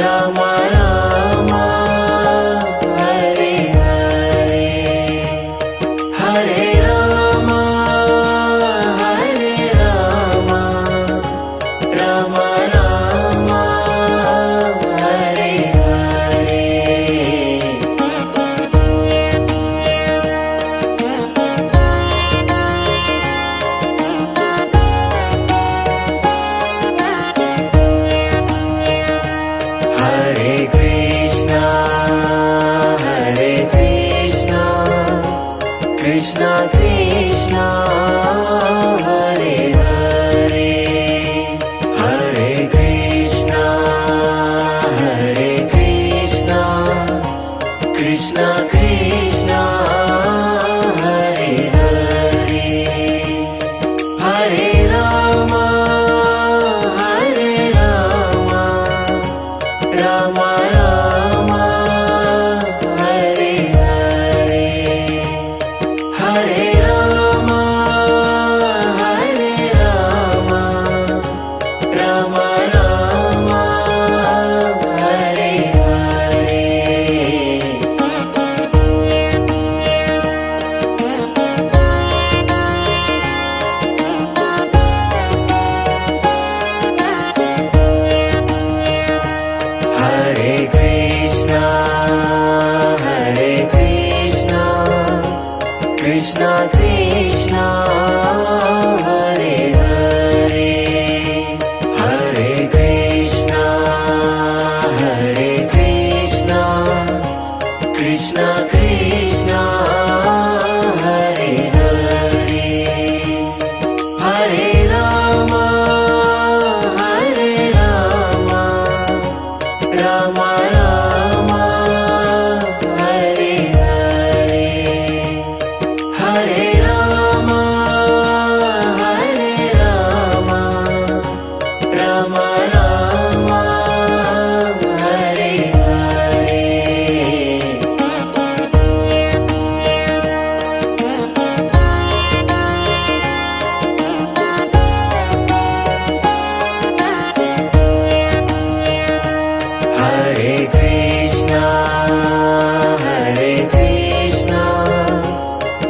Rama Rama Hare Hare Hare Rama Hare Rama Rama Rama Hare Hare Hare Krishna, Krishna Krishna, Hare Hare, Hare Krishna, Krishna Krishna, Hare Hare, Hare Rama, Rama Rama, Hare Hare, Hare Rama, Rama Rama, Hare Hare. Hare Krishna, Krishna Krishna, Hare Hare, Hare Krishna, Krishna Krishna, Hare Hare, Hare Rama, Rama Rama, Hare Hare, Hare Rama, Rama Rama, Hare Hare. Hare Krishna,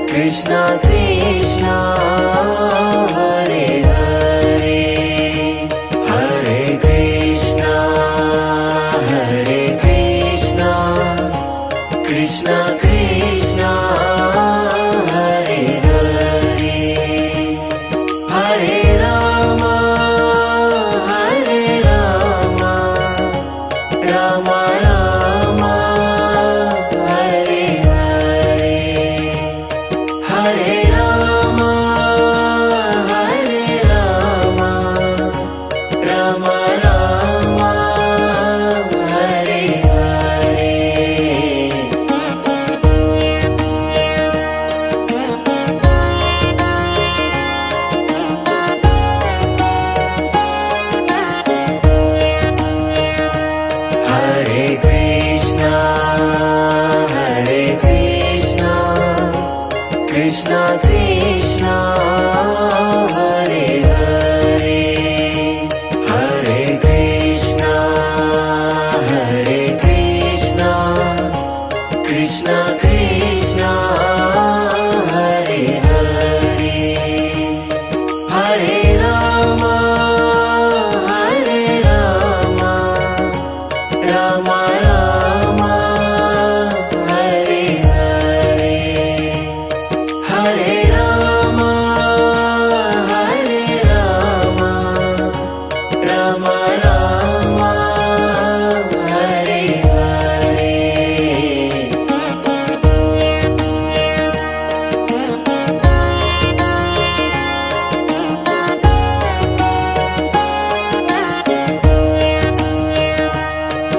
Krishna Krishna, Hare Hare, Hare Krishna, Krishna Krishna, Hare Hare, Hare Rama, Rama Rama, Hare Hare, Hare Rama, Rama Rama, Hare Hare. Hare Krishna, Krishna Krishna, Hare Hare, Hare Krishna, Krishna Krishna, Hare Hare, Hare Rama, Rama Rama, Hare Hare, Hare Rama, Rama Rama, Hare Hare.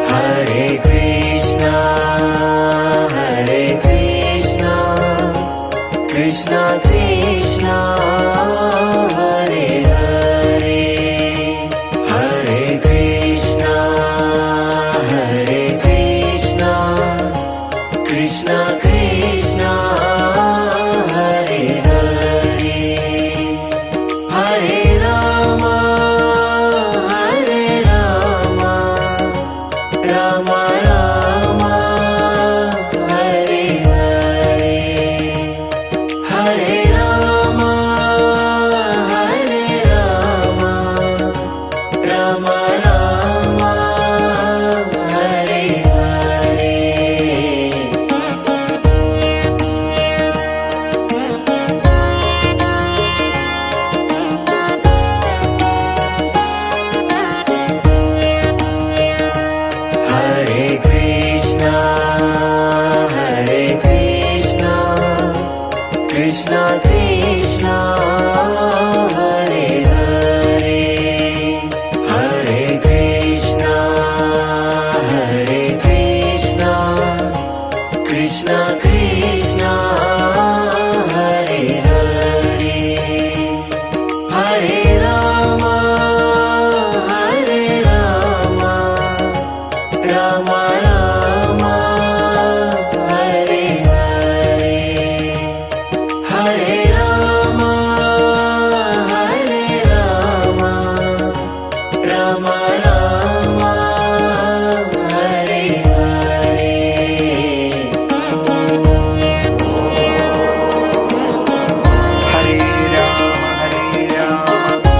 Hare Rama Rama Hare ഹരേ ഹരേ രാമ ഹരേ രാമ രാമ രാമ ഹരേ ഹരേ Hare Krishna, Krishna Krishna, Hare Hare, Hare Krishna, Krishna Krishna, Hare Hare, Hare Rama, Rama Rama, Hare Hare, Hare Rama, Rama Rama, Hare Hare. Hare Rama,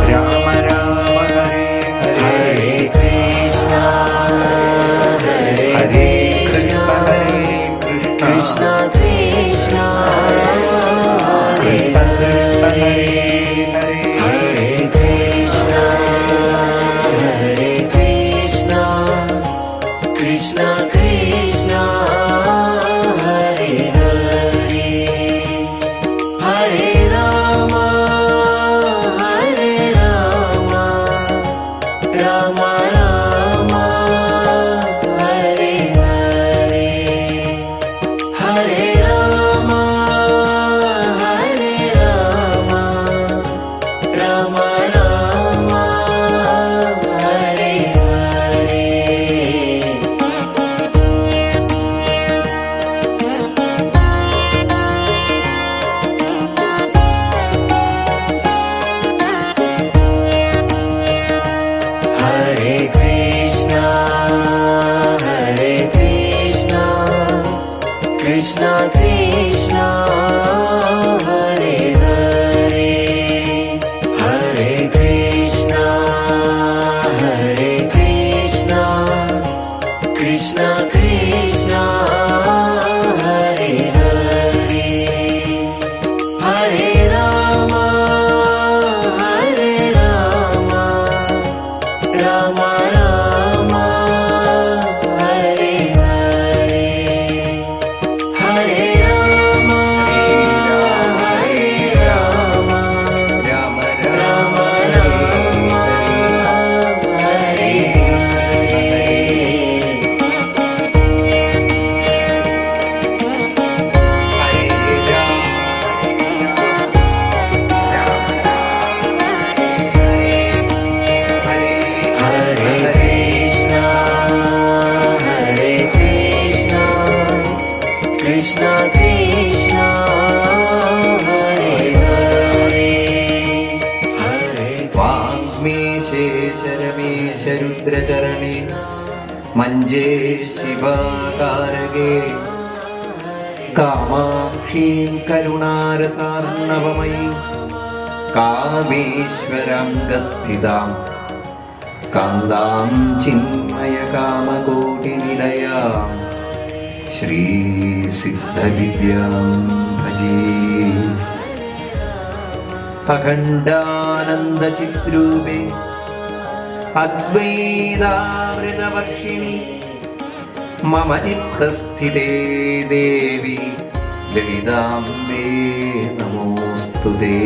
Rama Rama, Hare Hare. Hare Krishna, Krishna Krishna, Hare Hare, Hare Krishna, Krishna Krishna, Hare Hare, Hare Rama, Rama Rama, Hare Hare, Hare Rama, Rama Rama, Hare Hare. Hare Krishna, Krishna Krishna, Hare Hare, Hare Krishna, Krishna Krishna, Hare Hare, Hare Rama, Rama Rama, Hare Hare, Hare Rama, Rama Rama Rama, Hare Hare. Hare Krishna, Krishna Krishna, Hare Hare, Hare വാഗ്മീശേശരമേശരുദ്രചരണേ മഞ്ജേ ശിവാകാരകേ കാമാക്ഷീം കരുണാരസാർണവമയീം കാമേശ്വരാംഗസ്ഥിതാം കാന്താം ചിന്മയകാമകോടിനിലയാം ശ്രീസിദ്ധവിദ്യാം ഭജേ. അഖണ്ഡാനന്ദചിദ്രൂപേ അദ്വൈതാമൃതവർഷിണി മമ ചിത്തസ്ഥിതേ ദേവി ലളിതാംബേ നമോസ്തുതേ.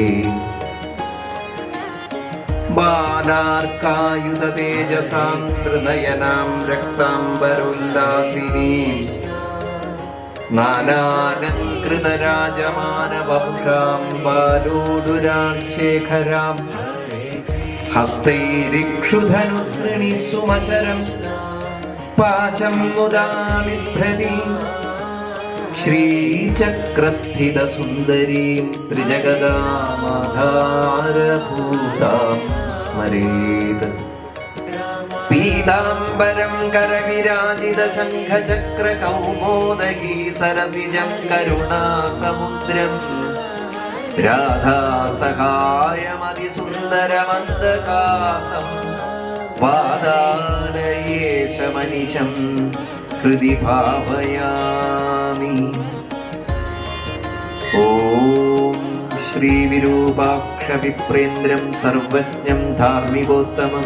ബാലാർക്കായുധതേജസാം ഹൃദയനാം രക്താംബരോല്ലാസിനീം നാനാലങ്കൃതരാജമാനവപുഷാം ബാലോദുരാക്ഷേഖരാം ഹസ്തൈരിക്ഷുധനുസൃണി സുമശരം പാശം മുദാ ബിഭ്രതീം ശ്രീചക്രസ്ഥിതസുന്ദരീം ത്രിജഗദാമാധാരഭൂതാം സ്മരേത്. പീതാംബരം കരവിരാജിത ശംഖചക്ര കൗമോദഗീ സരസിജം കരുണാസമുദ്രം രാധാസഹായമതിസുന്ദരമന്ദകാസം പാദാലയേശമനിശം ഹൃദി ഭാവയാമി. ഓം ശ്രീവിരൂപാക്ഷ വിപ്രേന്ദ്രം സർവജ്ഞം ധാർമ്മികോത്തമം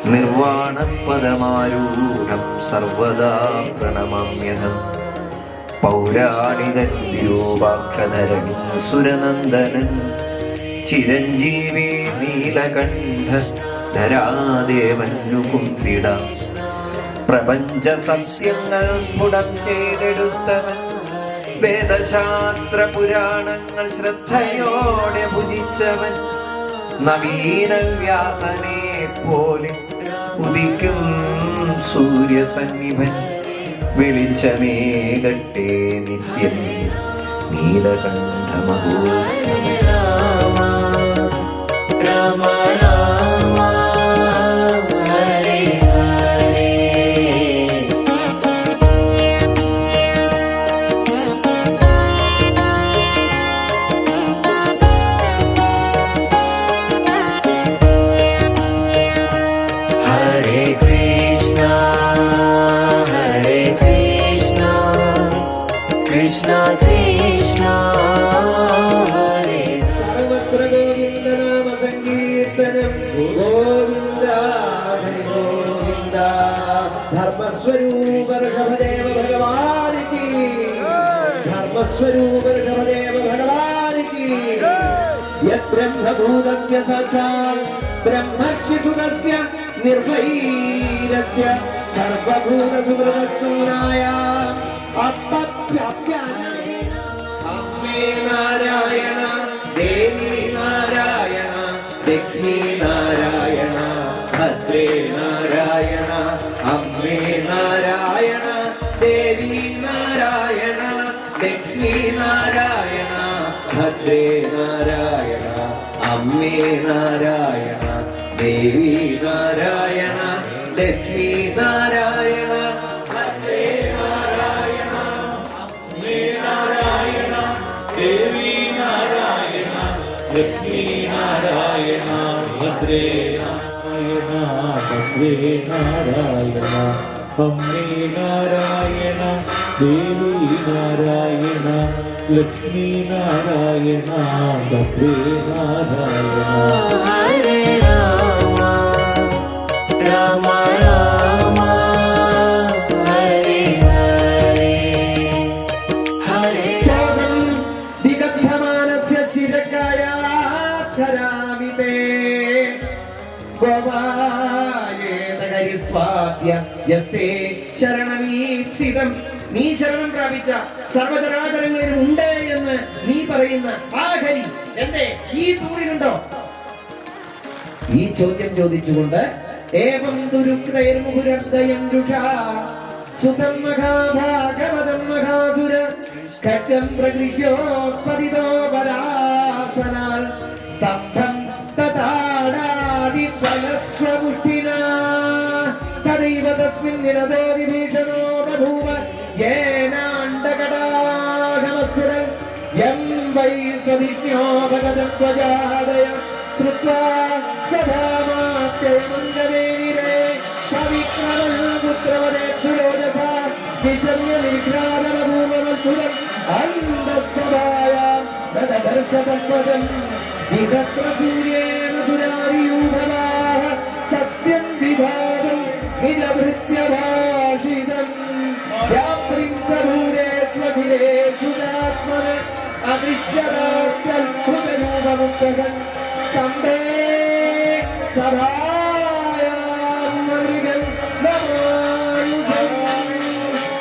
നിർവാണപദമാരൂഢം സർവദാ പ്രണമാമ്യഹം. പൗരാണികൻ വിരൂപാക്ഷധരണി സുരനന്ദനൻ ചിരഞ്ജീവി നീലകണ്ഠ ധരാദേവനുകുംഭിട പ്രപഞ്ച സത്യങ്ങൾ സ്ഫുടം ചെയ്തെടുത്തവൻ വേദശാസ്ത്ര പുരാണങ്ങൾ ശ്രദ്ധയോടെ ഭുജിച്ചവൻ നവീന വ്യാസനെ പോലെ ഉദിക്കും സൂര്യസന്നിഭൻ വെളിച്ചമേകട്ടെ നിത്യം നീലകണ്ഠമഹോ. രാമ രാമ ഹരേ ഹരേ. ഹരേ കൃഷ്ണ ഹരേ കൃഷ്ണ കൃഷ്ണ കൃഷ്ണ ഹരേ. സർവത്ര ഗോവിന്ദനാമ സങ്കീർത്തനം ഗോവിന്ദ ഹരി ഗോവിന്ദ. ധർമ്മസ്വരൂപ ഋഷഭദേവ ഭഗവാനിക്ക് ധർമ്മസ്വരൂപ ഋഷഭദേവ ഭഗവാനിക്ക് യദ്ബ്രഹ്മഭൂതസ്യ സാക്ഷാൽ ബ്രഹ്മർഷി സുതസ്യ നിർഭൈരസ്യ സർവഭൂതസുഹൃതസ്ഥൂനായ അപ്പപ്യാപ്യായ അമ്മേ നാരായണ ദേവി നാരായണ ലക്ഷ്മി നാരായണ ഭദ്രേ നാരായണ അമ്മേ നാരായണ ദേവി നാരായണ ലക്ഷ്മി നാരായണ ഭദ്രേ നാരായണ അമ്മേ നാരായണ ദേവി നാരായണ ലക്ഷ്മി നാരായണ ഭദ്രേ നാരായണ അമ്മേ നാരായണ ദേവി നാരായണ ലക്ഷ്മീ നാരായണ ഭദ്രേ നാരായണ ഭദ്രേ നാരായണ അമ്മേ നാരായണ ദേവി നാരായണ ലക്ഷ്മീ നാരായണ ഭദ്രേ നാരായണ. ഹരേ രാമ രാമ രാമ ഹരേ ഹരേ. ഹരേ ചോദം വിഗദ്ധ്യമാനസ്യ ശിരകായാധരാമിതേ ഗോപായേതകരിസ്വാദ്യ യസ്തേ ശരണമീപ്സിതം. നീ ശരണം പ്രാപിച്ച സർവചരാചരങ്ങളിലും ഉണ്ട് എന്ന് നീ പറയുന്ന ആ ഹരി എന്റെ ഈ തൂണിലുണ്ടോ? ഈ ചോദ്യം ചോദിച്ചുകൊണ്ട് ഏവം ദുരുക്തൈർമുഹുരദ്വയം രുഷാ സുതം മഹാഭാഗവതം മഹാസുര ഖഡ്ഗം പ്രഗൃഹ്യോത്പതിതോ വരാസനാൽ സ്തംഭം തഥാടാതി ഫലസ്വമുഷ്ടിനാ തദൈവ തസ്മിൻ നിരതോതിഭീഷണോ ബഭൂവ യേനാണ്ഡകടാഹമസ്ഫുരൻ യം വൈ സ്വദിജ്ഞോ ഭഗതം ത്വജാദയ ശ്രുത്വാ സദാമാപ്യയമംഗവേനിരേ സവിക്രമൽ പുത്രവദേക്ഷുരോജസാ വിശമ്യ വിഘ്നാദമഭൂമമത്ഭുതം അന്തസ്സഭായാം തദദർശതത്വദം വിദത്ര സൂര്യേണ സുരാരിയൂഢവാഹ സത്യം വിഭാഗം നിജഭൃത്യഭാഷിതം വ്യാപ്രിം ച ഭൂരേഷ്വഖിലേഷു ചാത്മന അദൃശ്യരാത്യത്ഭുതരൂപമുക്തകൻ സ്തംഭേ സഭായാം മൃഗം നമായുധം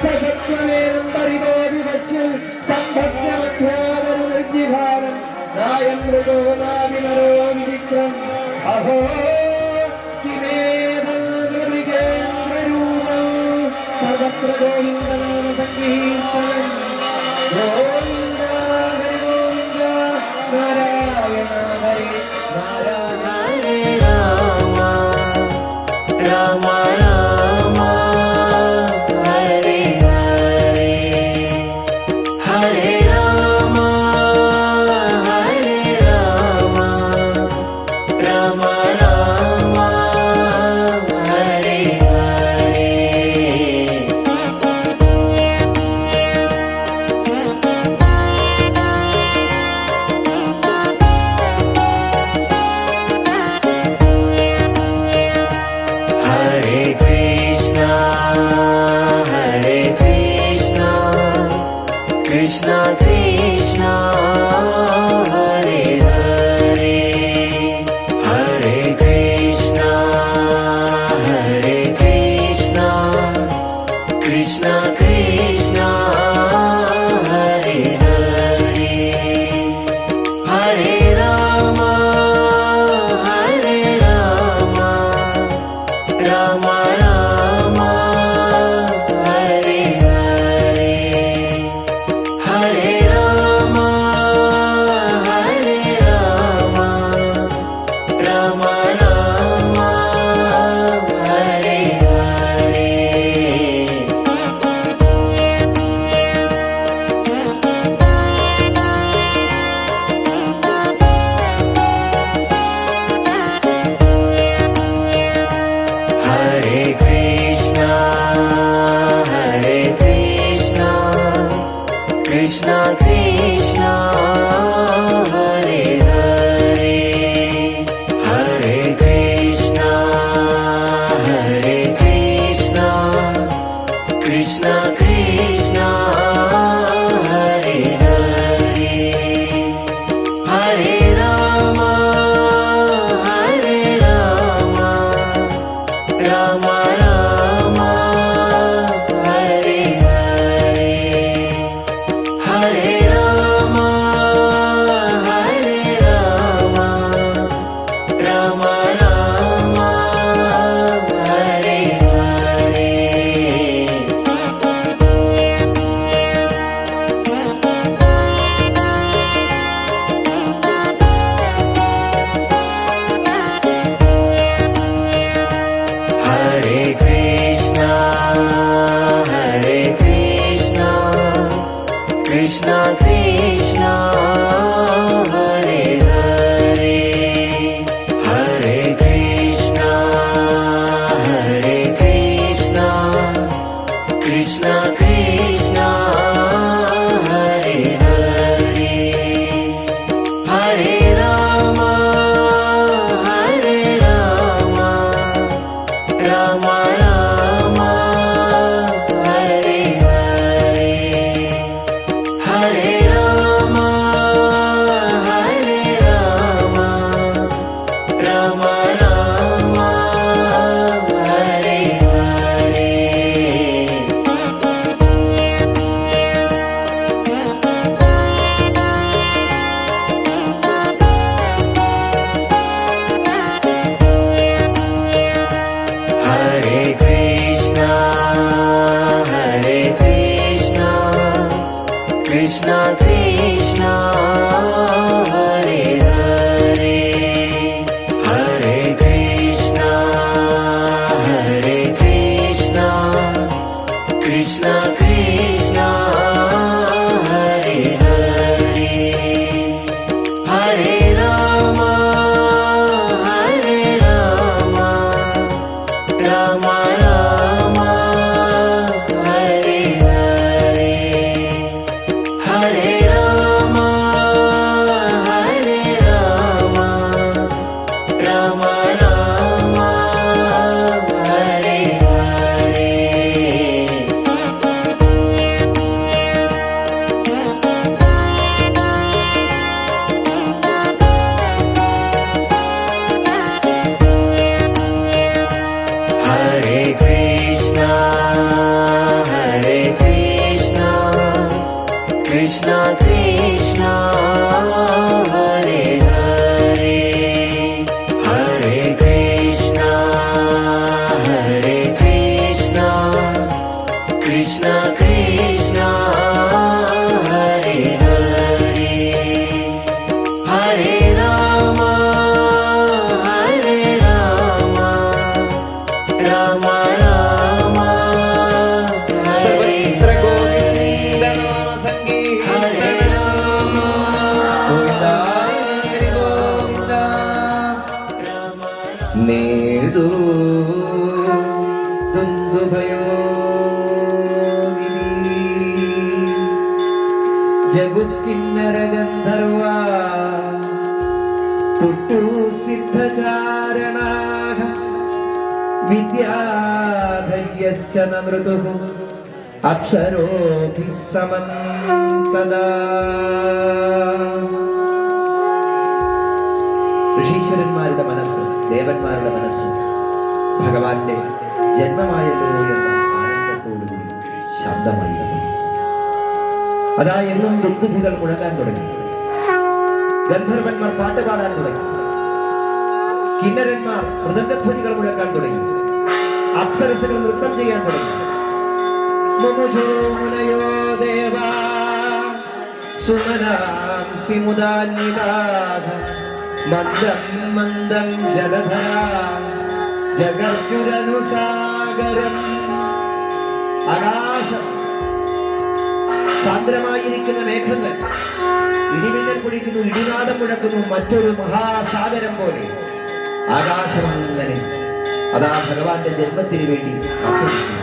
സസത്വമേനം പരിതോപി പശ്യൻ സ്തംഭസ്യ മധ്യാതരുജിഭാരം നായം മൃഗോ നാവിനരോ വിചിത്രം അഹോ കിമേതമൃഗേന്ദ്രരൂപം സർവത്ര ഗോവിന്ദനാമ സങ്കീർത്തനം Govinda Hari Govinda Narayana Hari Narayana. Hare Rama Rama Rama Hare Hare Hare Rama Hare Rama Rama Rama Hare Hare Hare Krishna, Krishna Krishna, Hare Hare, Hare Krishna, Krishna Krishna, Hare Hare, Hare Rama, Rama Rama, Hare Hare, Hare Rama, Rama Rama, Hare Hare. Hare Krishna, Krishna Krishna, Hare Hare, Hare Krishna, Krishna Krishna, Hare Hare, Hare Rama, Rama Rama, Hare Hare, Hare Rama, Rama Rama, Hare Hare. Hare Krishna, Krishna Krishna, Hare Hare, Hare Krishna, Krishna Krishna, Hare Hare, Hare Rama, Rama Rama, Hare Hare, Hare Rama, Rama Rama, Hare Hare. Hare Krishna, Krishna Krishna, Hare Hare, Hare Krishna, Krishna Krishna, Hare Hare, Hare Rama, Rama Rama, Hare Hare, Hare Rama, Rama Rama, Hare Hare. Hare Krishna, Krishna Krishna, Hare Hare, Hare Krishna, Krishna Krishna, Hare Hare, Hare Rama, Rama Rama സർവത്ര ഗോവിന്ദനാമ സങ്കീർത്തനം ഗോവിന്ദ ഹരി ഗോവിന്ദ നേതു ജഗുക്കിന്നര ഗന്ധർവ തുട്ടു സിദ്ധചാരണാഃ വിദ്യാധര്യശ്ച നമൃതുഃ അപ്സരോഭിഃ സമം തദാ. ഋഷീശ്വരന്മാരുടെ മനസ്സ്, ദേവന്മാരുടെ മനസ്സ് ഭഗവാന്റെ ജന്മമായല്ലോ എന്ന ആനന്ദത്തോടുകൂടി ശാന്തമായി. അതാ എന്നും ദുന്ദുഭികൾ മുഴങ്ങാൻ തുടങ്ങി, ഗന്ധർവന്മാർ പാട്ടുപാടാൻ തുടങ്ങി, കിന്നരന്മാർ മൃദംഗധ്വനികൾ മുഴക്കാൻ തുടങ്ങി, അപ്സരസുകൾ നൃത്തം ചെയ്യാൻ തുടങ്ങി. മുമുജോ മുനയോ ദേവാ സുമനാംസി മുദാന്വിതാഃ മന്ദം മന്ദം ജലധരാ ജഗർജുരനുസാഗരം. ആകാശം സാന്ദ്രമായിരിക്കുന്ന മേഘങ്ങൾ ഇടിമിന്നൽ പൊടിക്കുന്നു, ഇടിനാദം മുഴക്കുന്നു, മറ്റൊരു മഹാസാഗരം പോലെ ആകാശം അങ്ങനെ അതാ ഭഗവാന്റെ ജന്മത്തിന് വേണ്ടി കാത്തിരിക്കുന്നു.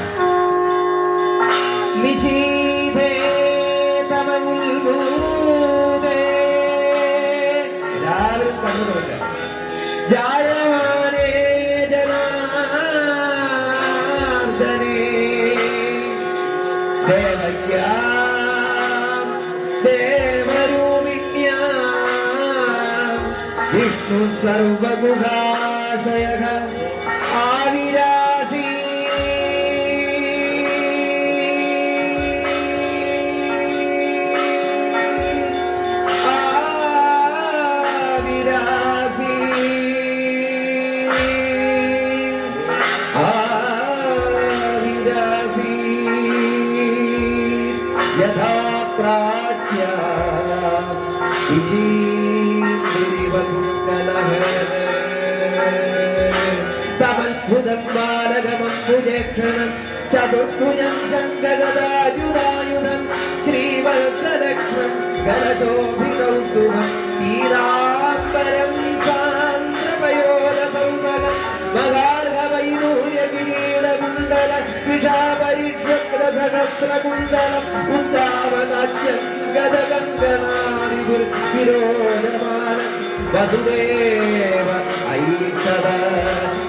എല്ലാവരും കണ്ണുകൊണ്ട് ജായമാനേ ജനാർദ്ദനേ ദേവയ്യാ വിഷ്ണു സർവഗുഹാശയഃ ആവിരാസി. ആവിരാസി ആവിരാസി യഥാ പ്രാച്യ തമദ്ഭുതം ബാലകമംബുജേക്ഷണം ചതുർഭുജം ശങ്കഗദായുധായുധം ശ്രീവത്സലക്ഷ്മം ഗലശോഭികൗതുകം പീതാംബരം സാന്ദ്രപയോധസൗമകം മഹാർഹവൈദൂര്യകിരീടകുണ്ടല വിഷാപരിക്ഷപ്രസഹസ്രകുണ്ടലം ഉദ്ധാവനാട്യം ഗദകങ്കണാദിപുർ വിരോധമാനം വസുദേവ ഐഷദ.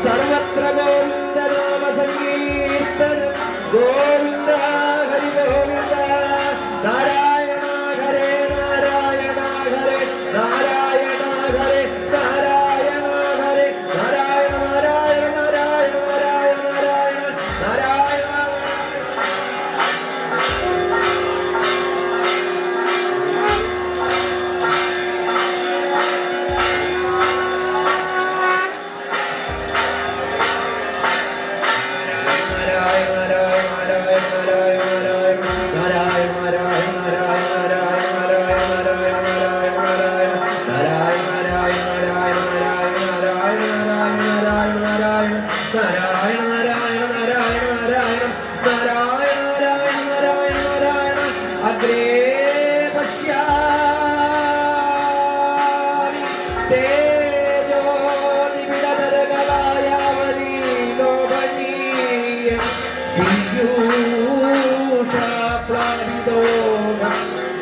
സർവത്ര ഗോവിന്ദനാമ സങ്കീർത്തനം ഗോവിന്ദ ഹരി ഗോവിന്ദ. നാരായണ ഹരേ നാരായണ ഹരേ നാരായണ ഹരേ നാരായണ ഹരേ നാരായണ നാരായണ നാരായണ നാരായണ നാരായണ നാരായണ. അഗ്രേ പശ്യാമി തേജോനിബിഡനരകളായാവലി ലോഭനീയം പീയൂഷാപ്ലാവിതോകം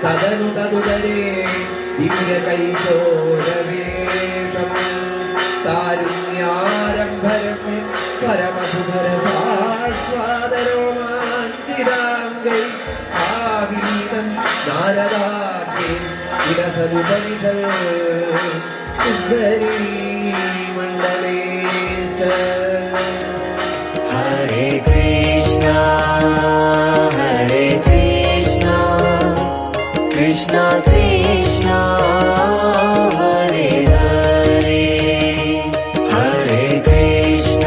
തദനു തദുദരേ ദിവ്യകൈശോരവേഷം താരുണ്യാരംഭരമേ പരമസുധരസാസ്വാദരോമാഞ്ചിരാംഗൈ ആവീതം നാരദാഖ്യേ വിരസരുപരിതൽ സുന്ദരീ മണ്ഡലേ. ഹരേ കൃഷ്ണ ഹരേ കൃഷ്ണ കൃഷ്ണ കൃഷ്ണ ഹരേ ഹരേ ഹരേ കൃഷ്ണ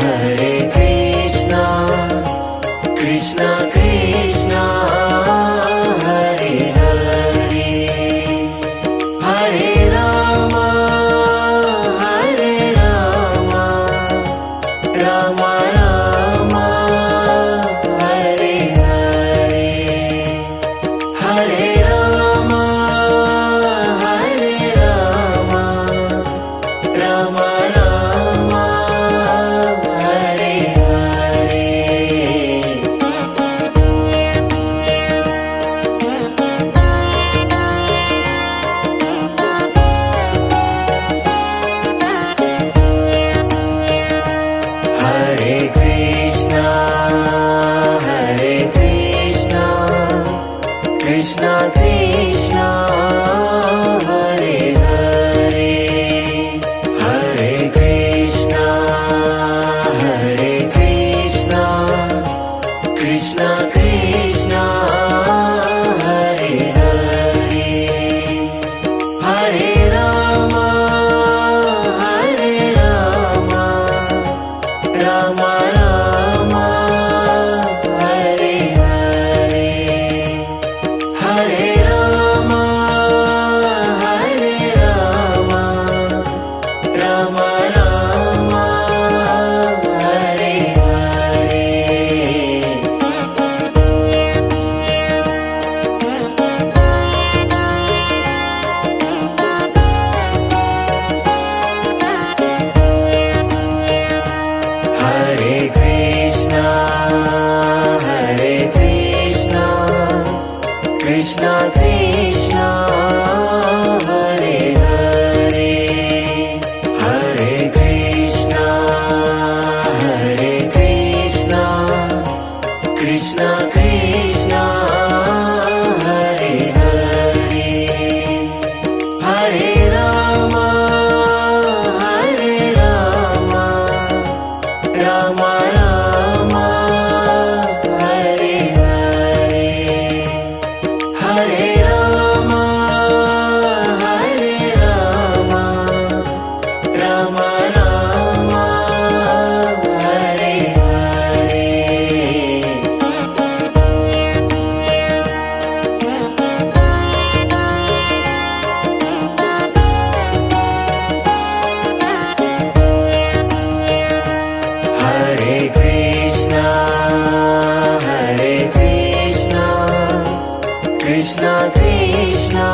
ഹരേ കൃഷ്ണ കൃഷ്ണ കൃഷ്ണ ഹരേ ഹരേ Hare Rama Rama Rama, Hare Hare, Hare Rama, Hare Rama, Rama Rama, Hare Hare. Hare Krishna, Krishna Krishna, Hare Hare, Hare Krishna, Krishna Krishna, Hare Hare, Hare Rama, Rama Rama, Hare Hare, Hare Rama, Rama Rama, Hare Hare. Hare Krishna, Krishna Krishna, Hare Hare, Hare Krishna, Krishna Krishna, Hare Hare, Hare Rama, Rama Rama, Hare Hare, Hare Rama, Rama Rama, Hare Hare. Hare Krishna, Krishna Krishna,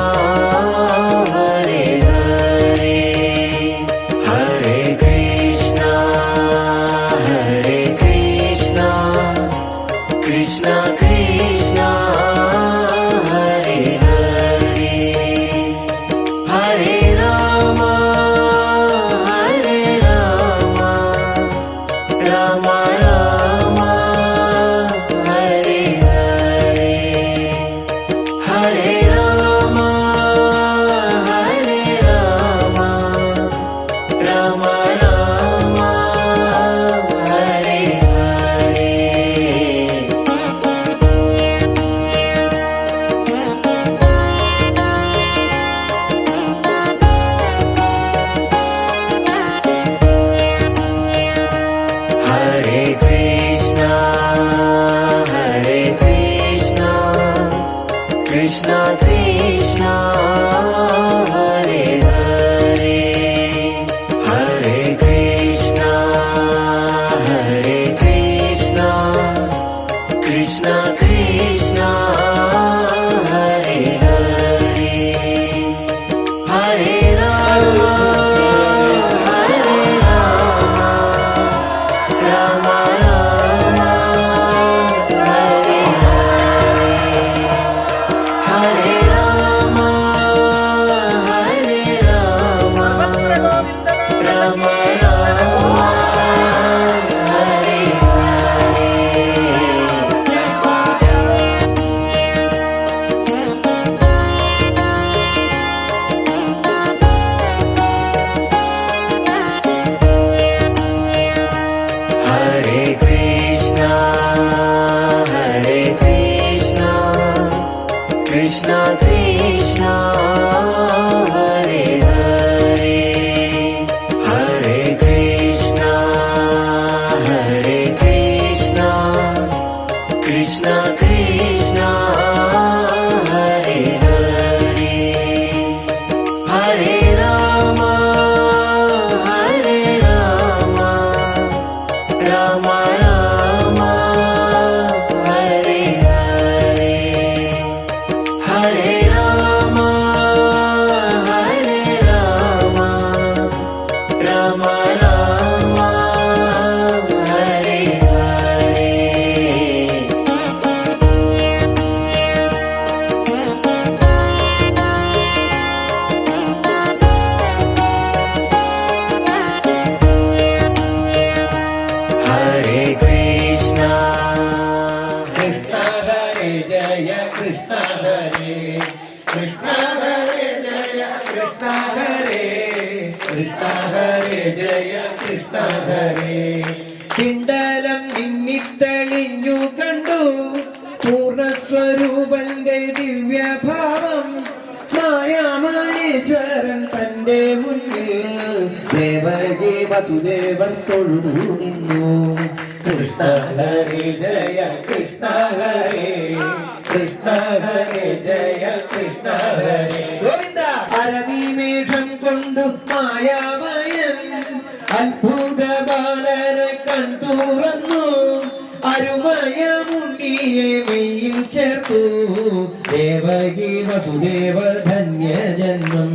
Hare Hare, Hare Krishna, Krishna Krishna, Hare Hare, Hare Rama, Rama Rama, Hare Hare, Hare Rama, Rama Rama, Hare Hare. Hare Krishna, Krishna Krishna, Hare Hare, Hare Krishna, Krishna Krishna, Hare Hare, Hare Rama, Rama Rama, Rama Rama Hare ഹരേ ഹരേ രാമ ഹരേ രാമ രാമ രാമ ഹരേ ഹരേ ഹരേ കൃഷ്ണ കൃഷ്ണ ഹരേ ജയ കൃഷ്ണ ഹരേ കൃഷ്ണ ഹരേ ജയ കൃഷ്ണ ഹരേ കൃഷ്ണ ഹരേ ജയ കൃഷ്ണ ഹരേ കിണ്ടലം നിന്നിത്തെളിഞ്ഞു കണ്ടു പൂർണ്ണസ്വരൂപന്റെ ദിവ്യഭാവം മായാമഹേശ്വരൻ തന്റെ മുന്നിൽ ദേവകി വസുദേവൻ തൊഴുതു നിന്നു കൃഷ്ണ ഹരേ ജയ കൃഷ്ണ ഹരേ കൃഷ്ണ ഹരേ ജയ കൃഷ്ണ ഹരേ ഗോവിന്ദ അരനിമേഷം കൊണ്ടു മായാമയൻ അത്ഭുത ബാലനെ കണ്ടുറന്നു അരുമയമുണ്ടിയെ മെയ്യിൽ ചേർത്തു ദേവകി വസുദേവ ധന്യ ജന്മം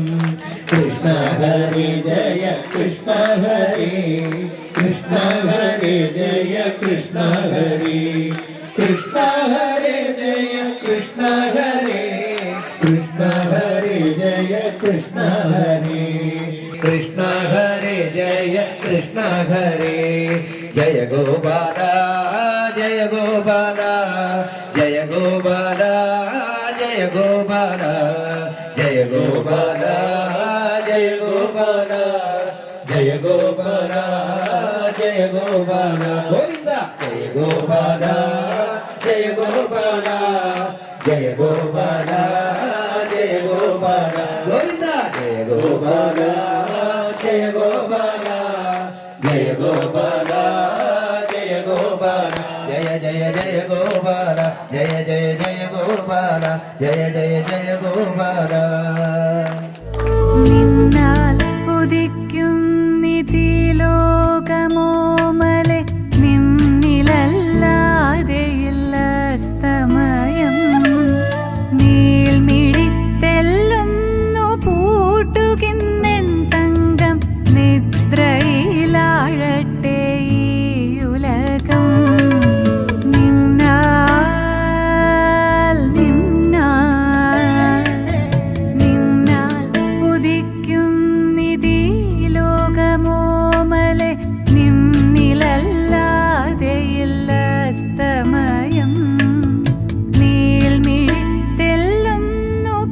കൃഷ്ണ ഹരേ ജയ കൃഷ്ണ ഹരേ കൃഷ്ണ ഹരേ ജയ കൃഷ്ണ ഹരേ കൃഷ്ണ ഹരേ ജയ കൃഷ്ണ ഹരേ കൃഷ്ണ ഹരേ ജയ കൃഷ്ണ ഹരേ കൃഷ്ണ ഹരേ ജയ കൃഷ്ണ ഹരേ ജയ ഗോപാല ജയ ഗോപാല ജയ ഗോപാല ജയ ഗോപാല ജയ ഗോപാല ജയ ഗോപാല ജയ ഗോപാല ജയ ഗോപാല ഗോവിന്ദ ജയ ഗോപാല ജയ ഗോപാല ജയ ഗോപാല ജയ ഗോപാല ഗോവിന്ദ ജയ ഗോപാല ജയ ഗോപാല ജയ ഗോപാല ജയ ഗോപാല ജയ ജയ ജയ ഗോപാല ജയ ജയ ജയ ഗോപാല ജയ ജയ ജയ ഗോപാല നിന്നാൽ ഉദിക്കും നിധിലോകമോമലെ നിന്നിലല്ലാതെയില്ല സ്തമയം നീൾമിഴിത്തെല്ലുന്നു പൂട്ടുകിന്നെൻ തങ്കം നിദ്രയിലാഴട്ടെ ഈ ഉലകം നിന്നാൽ നിന്നാൽ നിന്നാൽ ഉദിക്കും നിധിലോകമോമലെ നിന്നിലല്ലാതെയില്ല സ്തമയം നീൾമിഴിത്തെല്ലുന്നു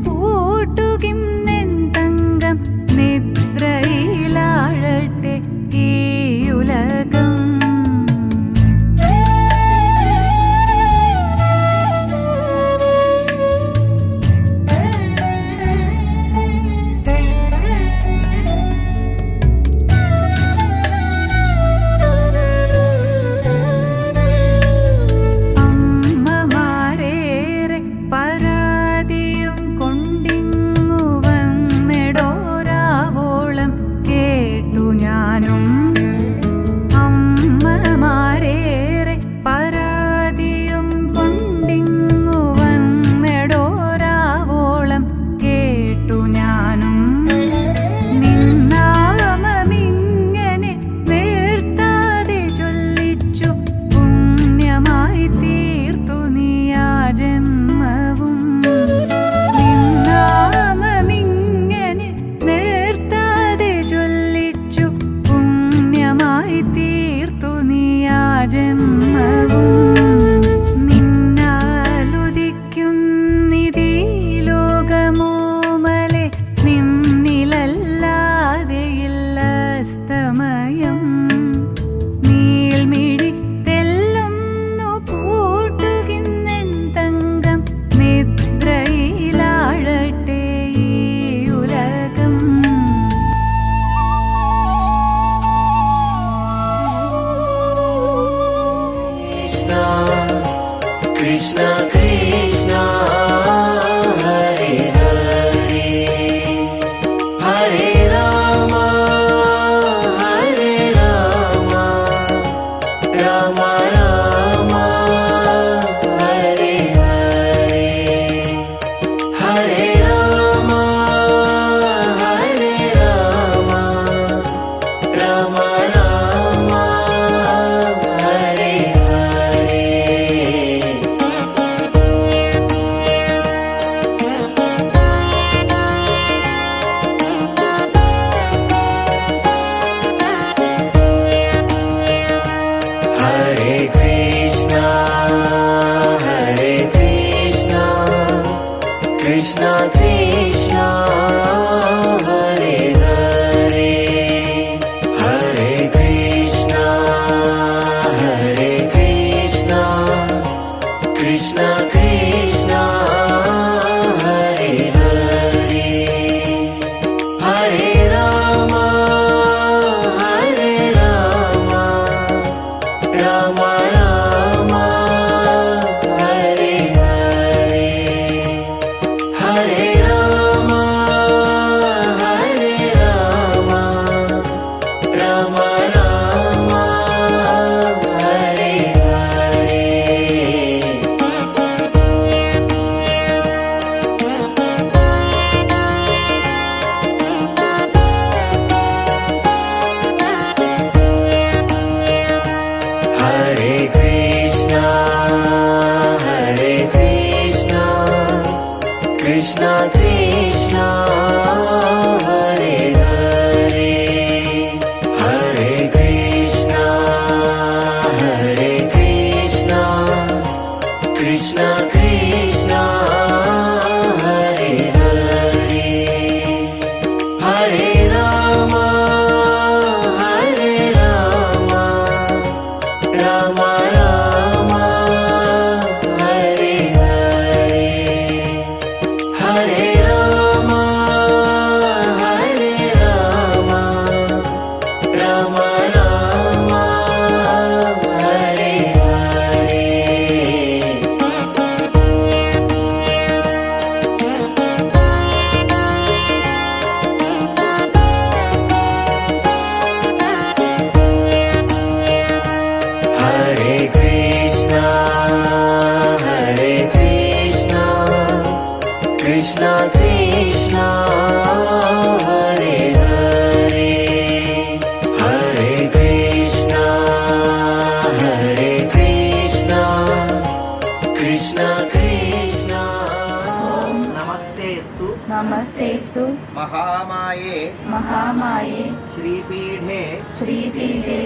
പൂട്ടുകിന്നെൻ തങ്കം നിദ്രയിലാഴട്ടെ ഈ ഉലകം അമ്മമാരേറെ പരാതിയും കൊണ്ടിങ്ങു വന്നിടോരാവോളം കേട്ടു ഞാനും അമ്മമാരേറെ പരാതിയും കൊണ്ടിങ്ങു വന്നിടോരാവോളം കേട്ടു ഞാനും നിന്നാമമിങ്ങനെ വേർത്താതെ ചൊല്ലിച്ചു പുണ്യമായി തീർത്തു നീ ആ ജന്മവും നിന്നാമമിങ്ങനെ നേർത്താതെ ചൊല്ലിച്ചു പുണ്യമായി തീർത്തു നീ ആ ജന്മവും നിന്നാലുദിക്കും നിധിലോകമോമലെ നിന്നിലല്ലാതെയില്ല സ്തമയം നീൾമിഴിത്തെല്ലുന്നു പൂട്ടുകിന്നെൻ തങ്കം നിദ്രയിലാഴട്ടെ ഈ ഉലകം കൃഷ്ണ കൃഷ്ണ കൃഷ്ണ ഹരേ ഹരേ Hare Rama Hare Rama Rama Rama Hare Hare Hare Rama Hare Rama Rama Rama Hare Hare Hare Krishna, Krishna Krishna, Hare Hare, Hare Krishna, Krishna Krishna, Hare Hare, Hare Rama, Rama Rama, Hare Hare, Hare Rama, Rama Rama, Hare Hare. Hare Krishna, Krishna Krishna, Hare Hare, Hare Krishna, Krishna Krishna, Hare Hare, Hare Rama, Rama Rama, Hare Hare, Hare Rama, Rama Rama, Hare Hare. Hare Krishna, Krishna Krishna, Hare Hare, Hare Krishna, Krishna Krishna. నమస్తేస్తు నమస్తేస్తు మహామాయే మహామాయే శ్రీపీఠే శ్రీపీఠే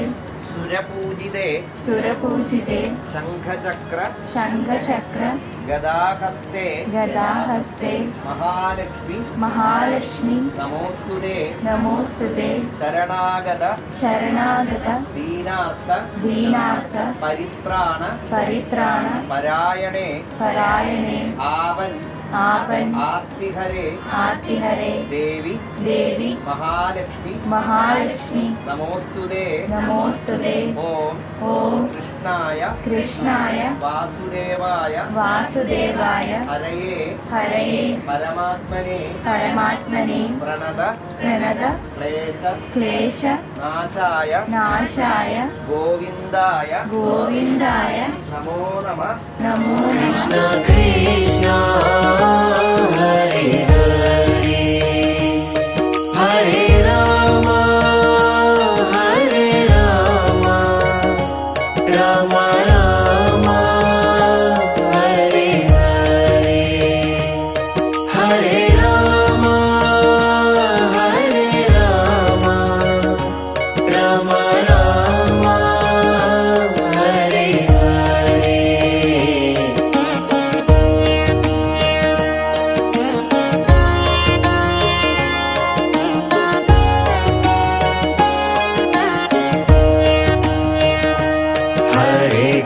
సురపూజితే సురపూజితే శంఖచక్ర శంఖచక్ర గదాహస్తే గదాహస్తే Mahalakshmi Mahalakshmi నమోస్తుతే నమోస్తుతే శరణాగత శరణాగత దీనార్థ దీనార్థ పరిత్రాణ పరిత్రాణ పరాయణే పరాయణే oven ఆపన్ ఆర్తిహరే ఆర్తిహరే దేవి దేవి మహాలక్ష్మి మహాలక్ష్మి నమోస్తుతే నమోస్తుతే ఓం ఓం కృష్ణాయ కృష్ణాయ వాసుదేవాయ వాసుదేవాయ హరయే హరయే పరమాత్మనే పరమాత్మనే ప్రణత ప్రణత క్లేశ క్లేశ నాశాయ నాశాయ గోవిందాయ గోవిందాయ నమో నమః నమో Krishna Krishna, Hare Hare, Hare Rama, Rama Rama, Hare Hare, Hare Rama, Rama Rama, Hare Hare. Hare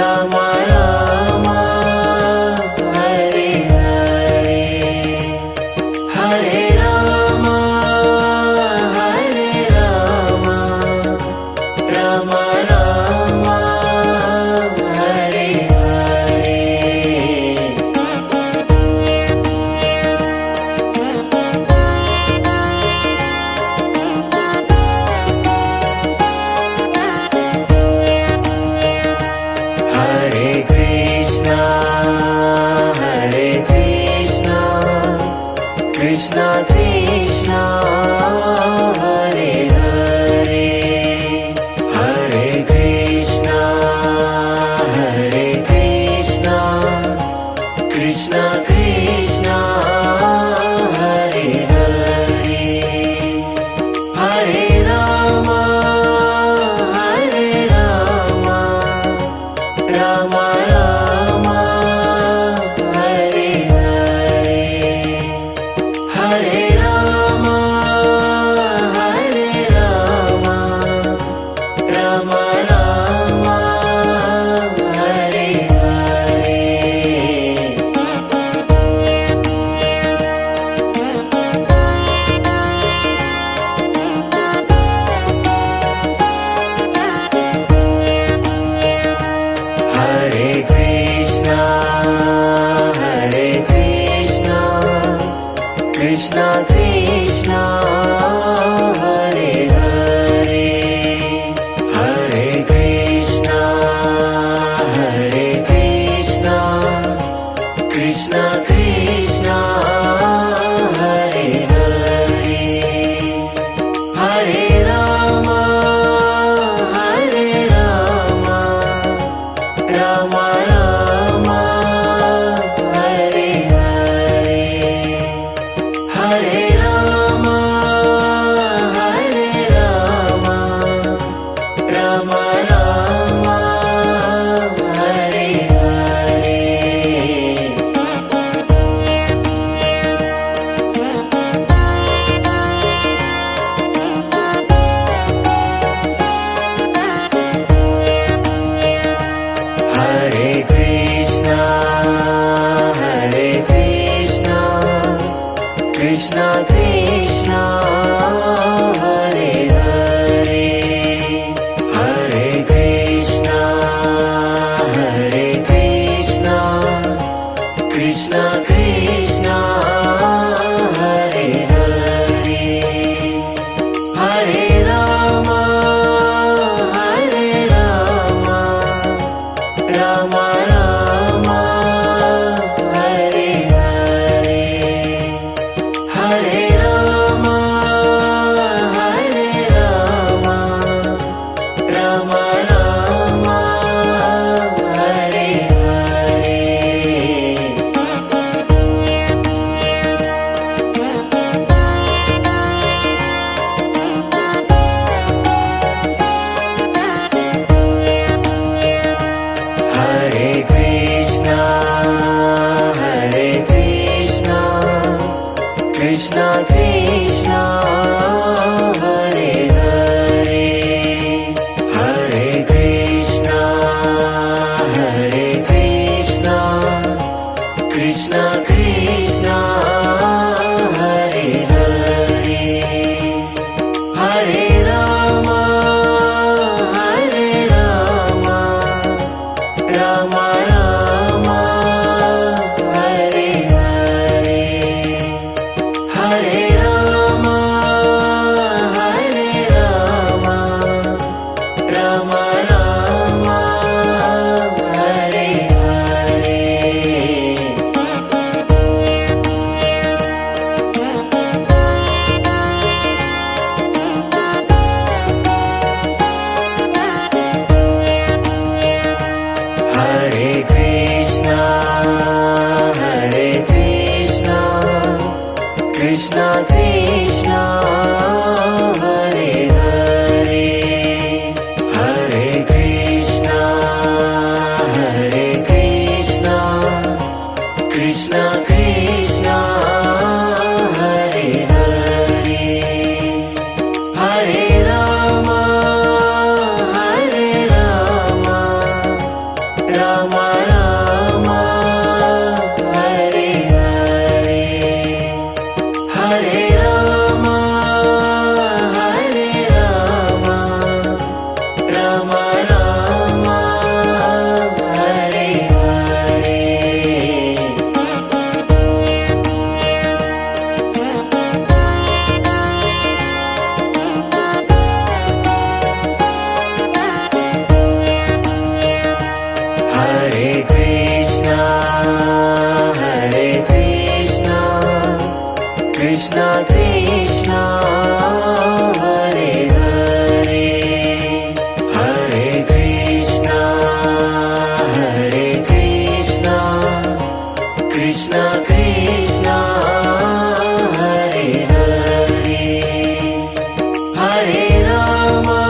Rama Rama Hare Hare Hare Rama Hare Rama Rama Rama Hare Hare Hare Krishna, Krishna Krishna, Hare Hare, Hare Krishna, Krishna Krishna, Hare Hare, Hare Rama, Hare Rama. Rama Rama Hare Hare Hare Rama Hare Rama Rama Rama Hare Hare Hare Krishna, Krishna Krishna, Hare Hare, Hare Krishna, Krishna Krishna, Hare Hare, Hare Rama, Hare Rama. Rama Rama Hare Hare Hare Rama Hare Rama Rama Rama Hare Hare Hare Krishna, Krishna Krishna, Hare Hare, Hare Krishna, Krishna Krishna, Hare Hare, Hare Rama, Hare Rama. Rama Rama Hare Hare Hare Rama Hare Rama Rama Rama Hare Hare Hare Krishna, Krishna Krishna, Hare Hare, Hare Krishna, Krishna Krishna, Hare Hare, Hare Rama, Hare Rama. Rama Rama Hare Hare Hare Rama Hare Rama Rama Rama Hare Hare Hare Krishna, Rama Rama Hare Hare Hare Rama Hare Rama Rama Rama Hare Hare Hare Krishna, Krishna Krishna, Hare Hare, Hare Krishna, Krishna Krishna, Hare Hare, Hare Rama,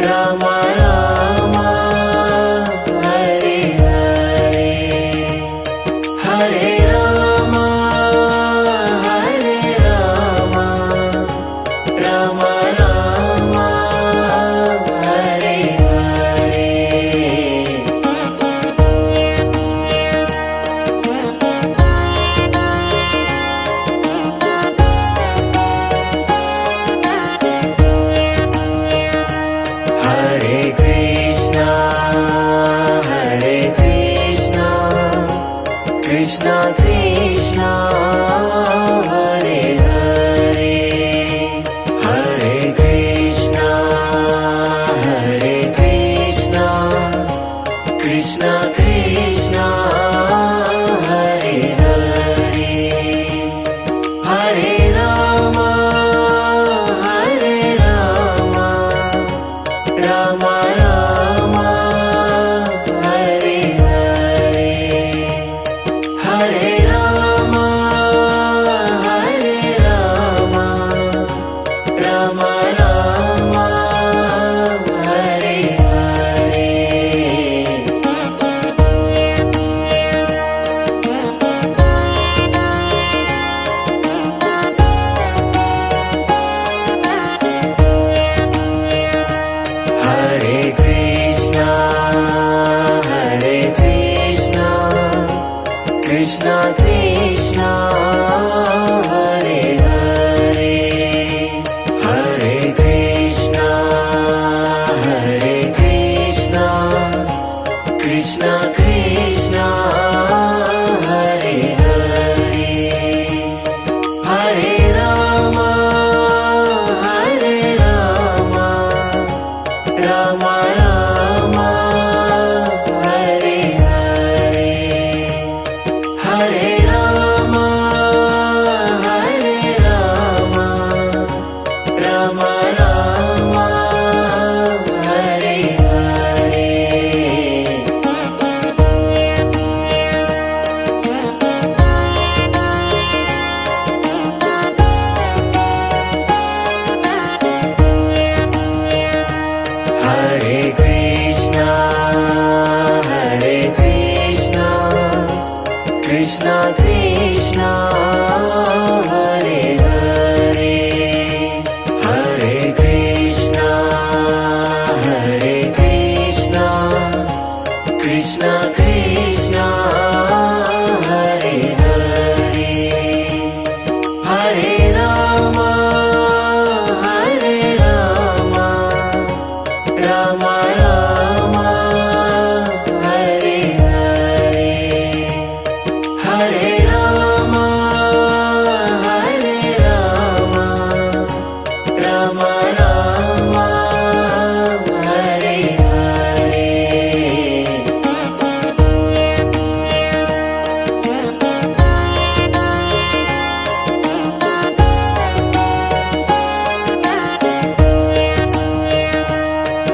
Rama Rama, Hare Hare, Hare Rama, Rama Rama, Hare Hare. Hare Krishna, Krishna Krishna, Hare Hare, Hare Krishna, Krishna Krishna, Hare Hare, Hare Rama, Rama Rama, Hare Hare, Hare Rama, Rama Rama, Hare Hare. Hare Krishna, Krishna Krishna, Hare Hare, Hare Krishna, Krishna Krishna, Hare Hare, Hare Rama, Rama Rama, Hare Hare, Hare Rama, Rama Rama, Hare Hare. Hare Krishna, Krishna Krishna, Hare Hare, Hare Krishna, Krishna Krishna, Hare Hare, Hare Rama, Rama Rama, Hare Hare, Hare Rama, Rama Rama, Hare Hare.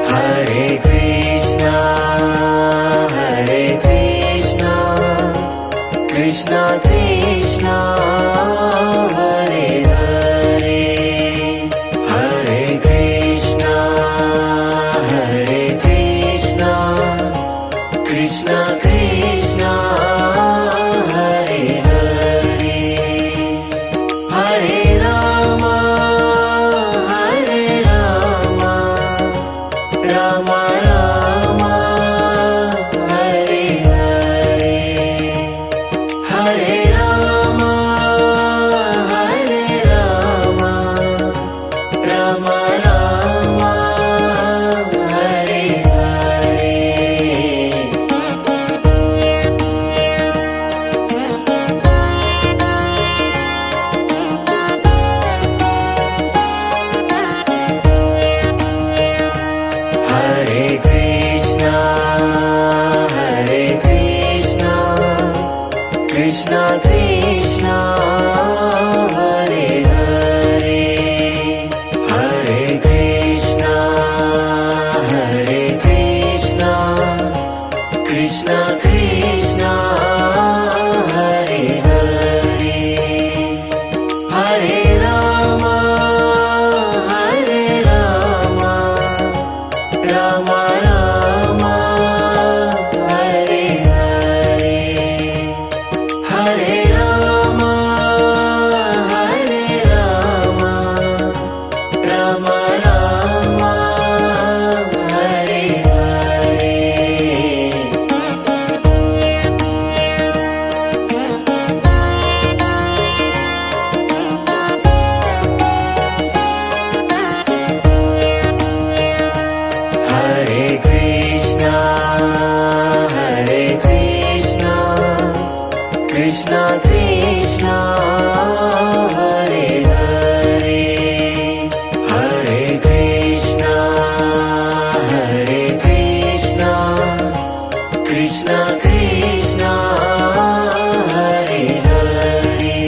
Hare Krishna, Krishna Krishna, Hare Hare, Hare Krishna, Krishna Krishna, Hare Hare, Hare Rama, Rama Rama, Hare Hare, Hare Rama, Hare Rama, Rama Rama, Hare Hare. Hare Krishna, Krishna Krishna, Hare Hare, Hare Krishna, Krishna Krishna, Hare Hare, Hare Rama, Rama Rama, Hare Hare, Hare Rama, Rama Rama, Hare Hare. Hare Krishna, Krishna Krishna, Hare Hare, Hare Krishna, Krishna Krishna, Hare Hare,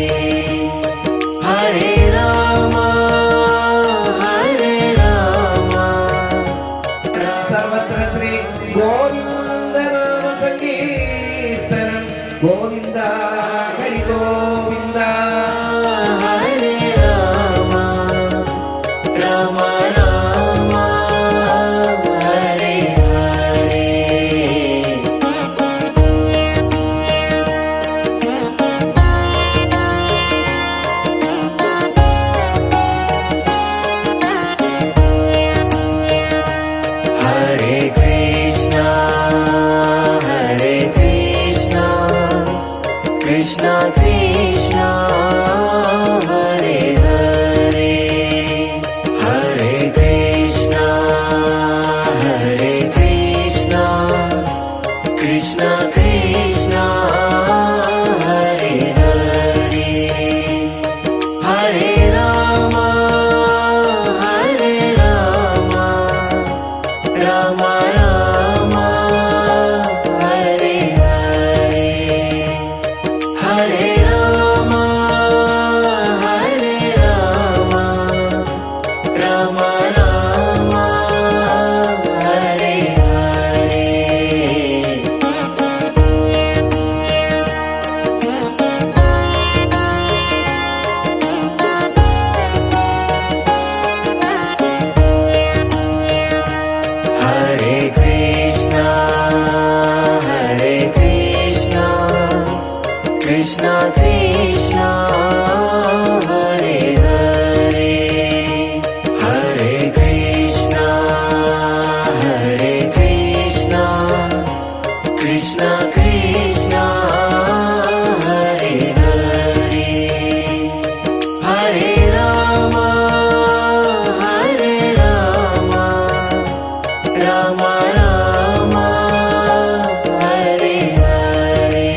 Hare Rama, सर्वत्र श्री गोविंद नाम संकीर्तनम Govind Hari Govind Hare Rama, Rama Rama, Hare Hare. Hare Krishna, Krishna Krishna, Hare Hare, Hare Krishna, Krishna Krishna, Hare Hare, Hare Rama, Rama Rama, Hare Hare, Hare Rama, Rama Rama, Hare Hare. Hare Krishna, Krishna Krishna, Hare Hare, Hare Krishna, Krishna Krishna, Hare Hare, Hare Rama, Rama Rama, Hare Hare,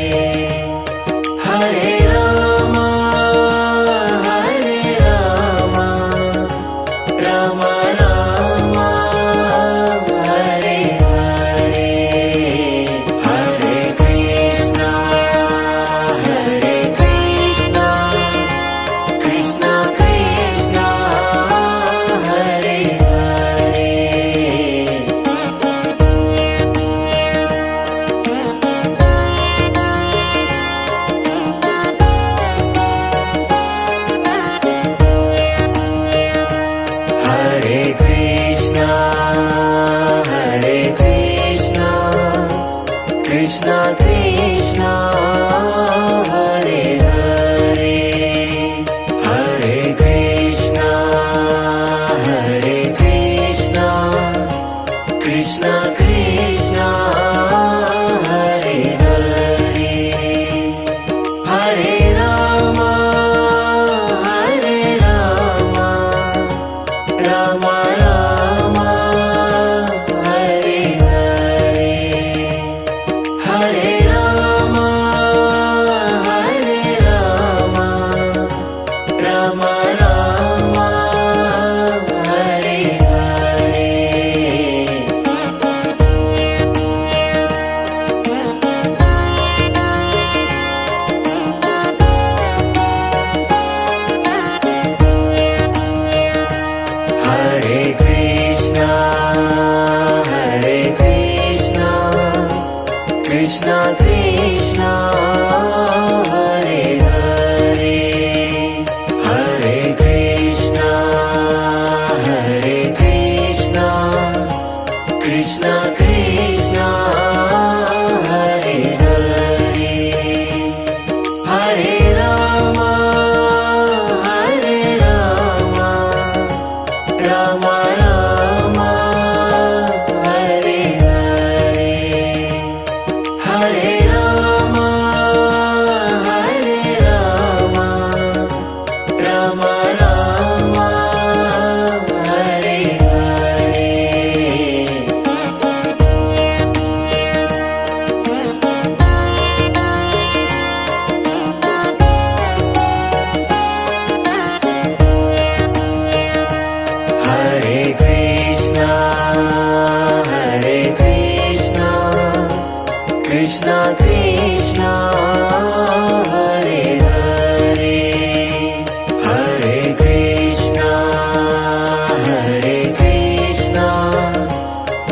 Hare Rama, Rama Rama, Hare Hare, Hare Krishna, Krishna Krishna, Hare Hare. Krishna Krishna Hare Hare Hare Rama Hare Rama Rama Rama Hare Hare Hare Rama Hare Rama Rama Rama Hare Hare Hare Krishna Krishna Krishna Hare Hare Hare Krishna Krishna Krishna Hare Hare Hare Rama Rama Rama Hare Hare Hare Rama Rama Rama Hare Hare Hare Krishna Krishna Krishna Hare Hare Hare Krishna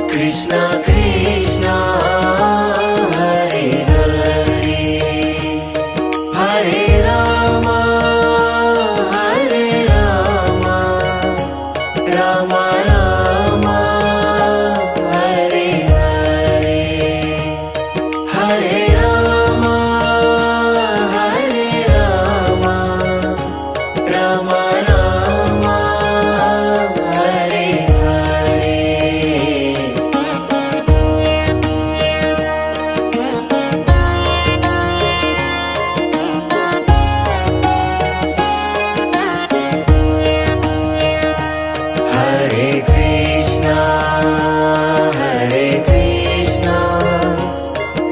Krishna Krishna Hare Hare Hare Rama Rama Rama Hare Hare Hare Rama Rama Rama Hare Hare Hare Krishna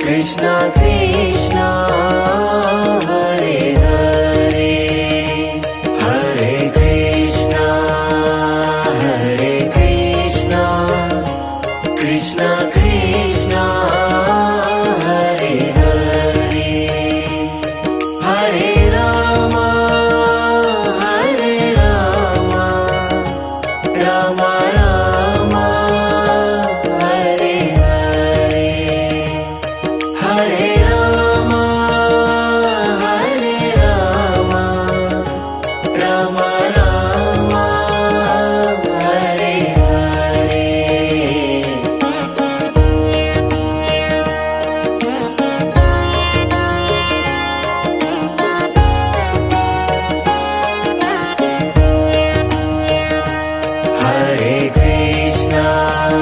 Krishna Krishna Hare Hare Hare Krishna Krishna Krishna Hare Hare Hare Rama Rama Rama Hare Hare Hare Rama Rama Rama Hare Hare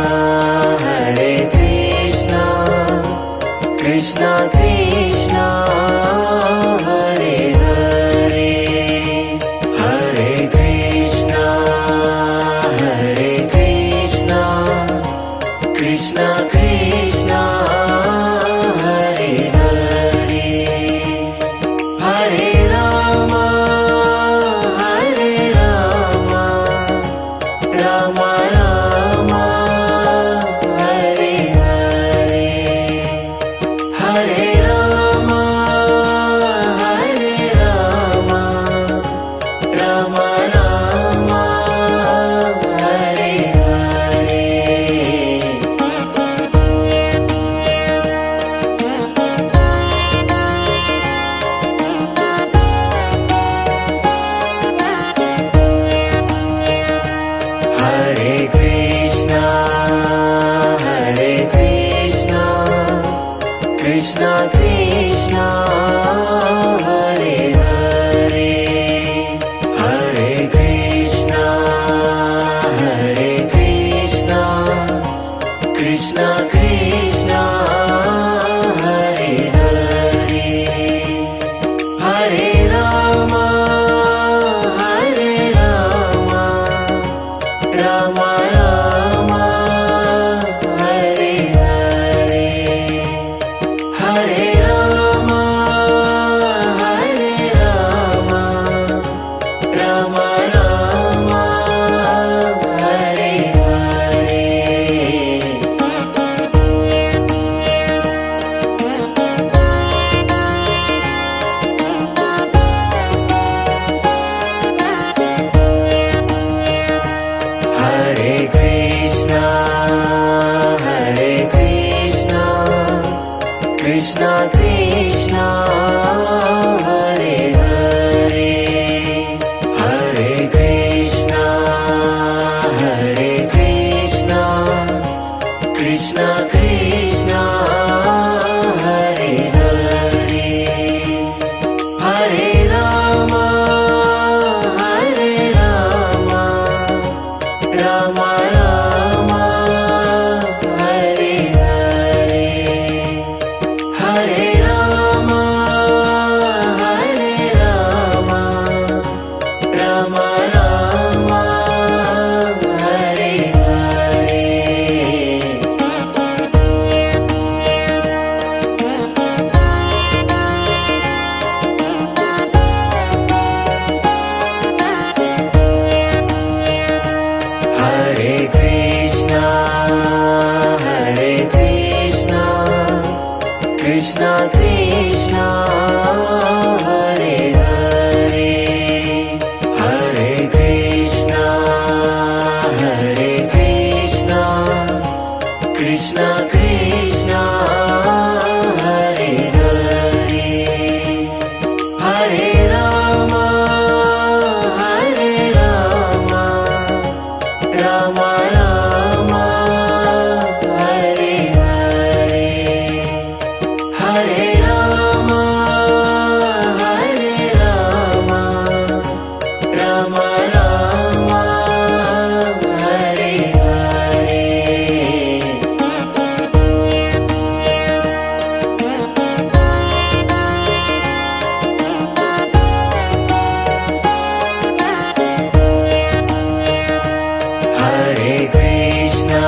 Hare Krishna Krishna Krishna Hare Hare Hare Krishna Krishna Krishna Hare Hare Hare Rama Rama Rama Hare Hare Hare Rama Rama Rama Hare Hare Krishna Krishna Hare Hare Hare Rama Hare Rama Rama Rama Hare Hare Hare Rama Hare Rama Rama Rama Hare Hare Hare Krishna Krishna Krishna Hare Hare Hare Krishna Krishna Krishna Hare Hare Hare Rama Rama Rama Hare Hare Hare Rama Rama Rama Hare Hare Hare Krishna Krishna Krishna Hare Hare Hare Krishna Krishna Krishna Hare Hare Hare Rama Rama Rama Hare Hare Hare Rama Rama Rama Hare Hare Hare Krishna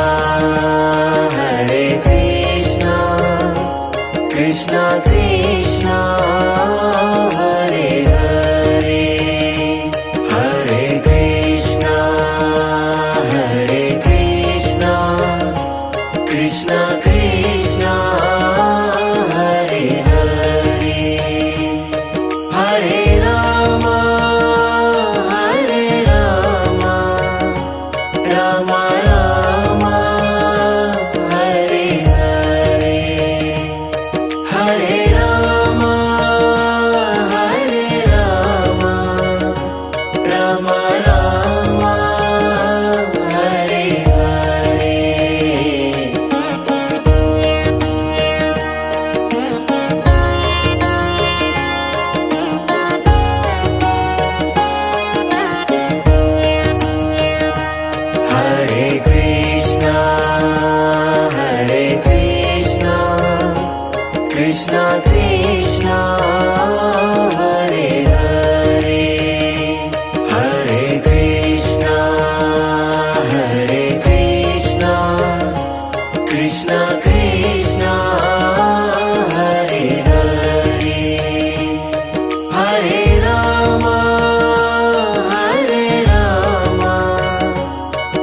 Krishna Krishna Hare Hare Hare Krishna Krishna Krishna Hare Hare Hare Rama Rama Rama Hare Hare Hare Rama Rama Rama Hare Hare Hare Krishna Krishna Krishna Hare Hare Hare Krishna Krishna Krishna Hare Hare Hare Rama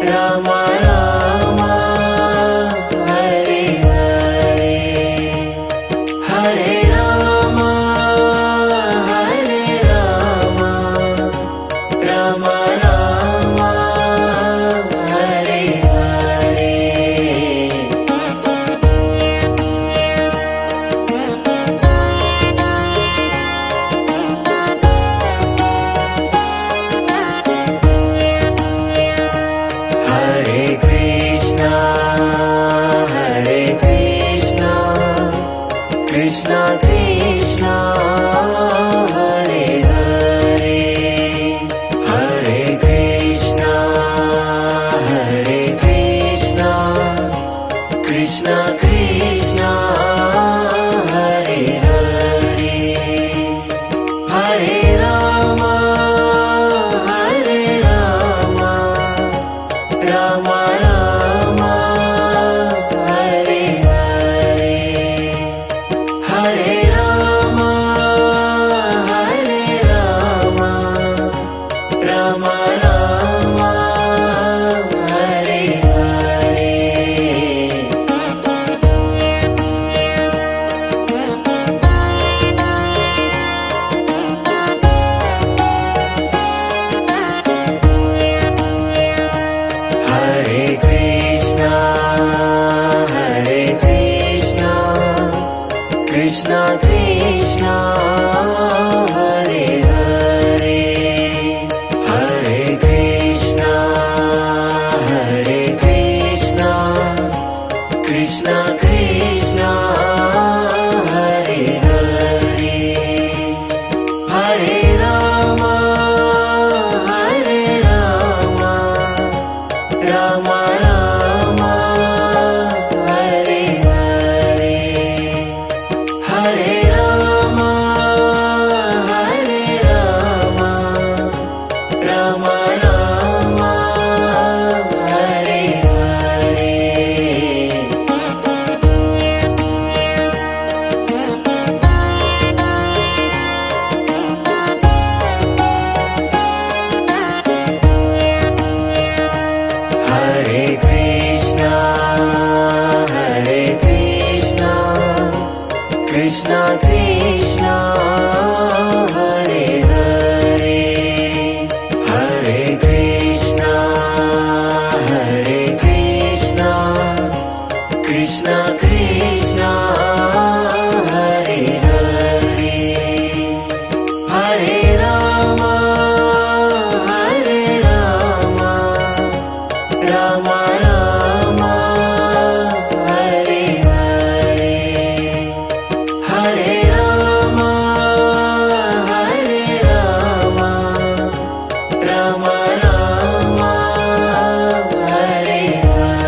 Rama Rama Hare Hare Hare Rama Rama Rama Hare Hare Krishna Krishna Hare Hare Hare Rama Hare Rama Rama Rama Hare Hare Hare Rama Hare Rama Rama Rama Hare Hare Hare Krishna Krishna Krishna Hare Hare Hare Krishna Krishna Krishna Hare Hare Hare Rama Rama Rama Hare Hare Hare Rama Rama Rama Hare Hare Hare Krishna Krishna Krishna Hare Hare Hare Krishna Krishna Krishna Hare Hare Hare Rama Rama Rama Hare Hare Hare Rama Rama Rama Hare Hare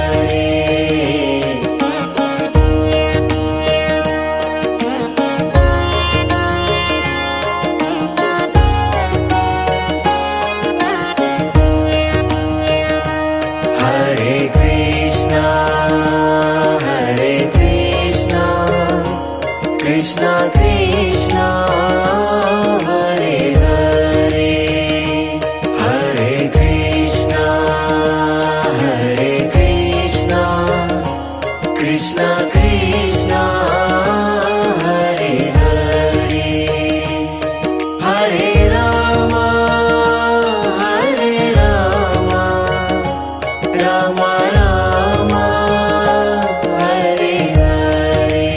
Hare Krishna Krishna Krishna Hare Hare Hare Krishna Krishna Krishna Hare Hare Hare Rama Rama Rama Hare Hare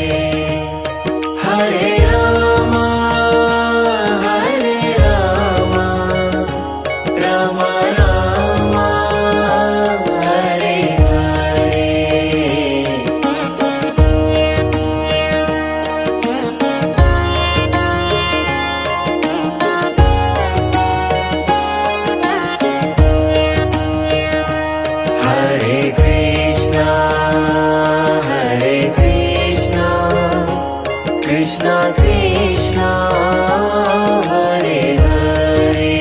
Hare Rama Rama Rama Hare Hare. Hare Krishna Krishna Krishna Hare Hare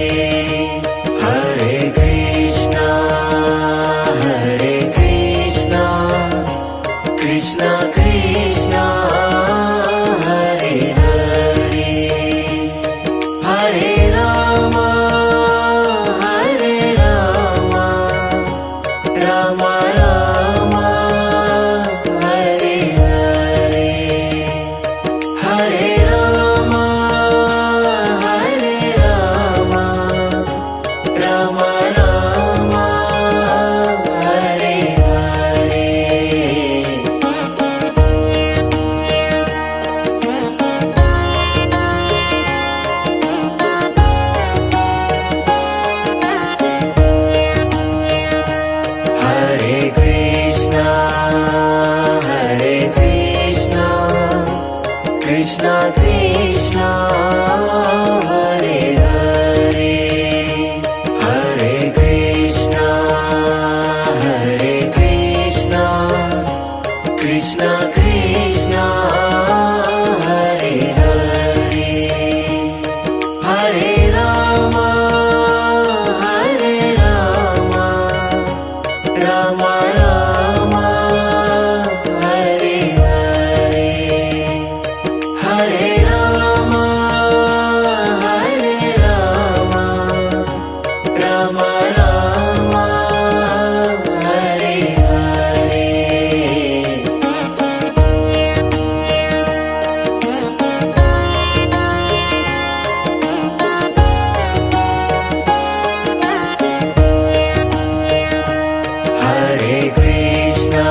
Hare Krishna Krishna Krishna Hare Hare Hare Rama Rama Rama Hare Hare Hare Rama Rama Rama Hare Hare Krishna Krishna Hare Hare Hare Rama Hare Rama Rama Rama Hare Hare Hare Rama Hare Rama Rama Rama Hare Hare Hare Krishna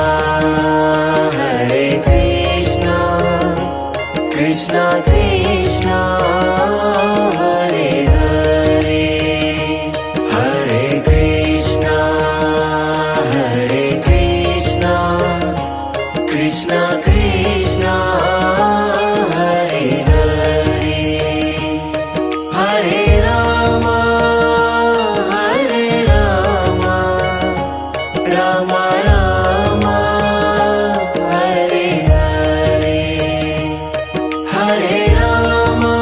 Krishna Krishna Hare Hare Hare Krishna Krishna Krishna Hare Hare Hare Rama Rama Rama Hare Hare Hare Rama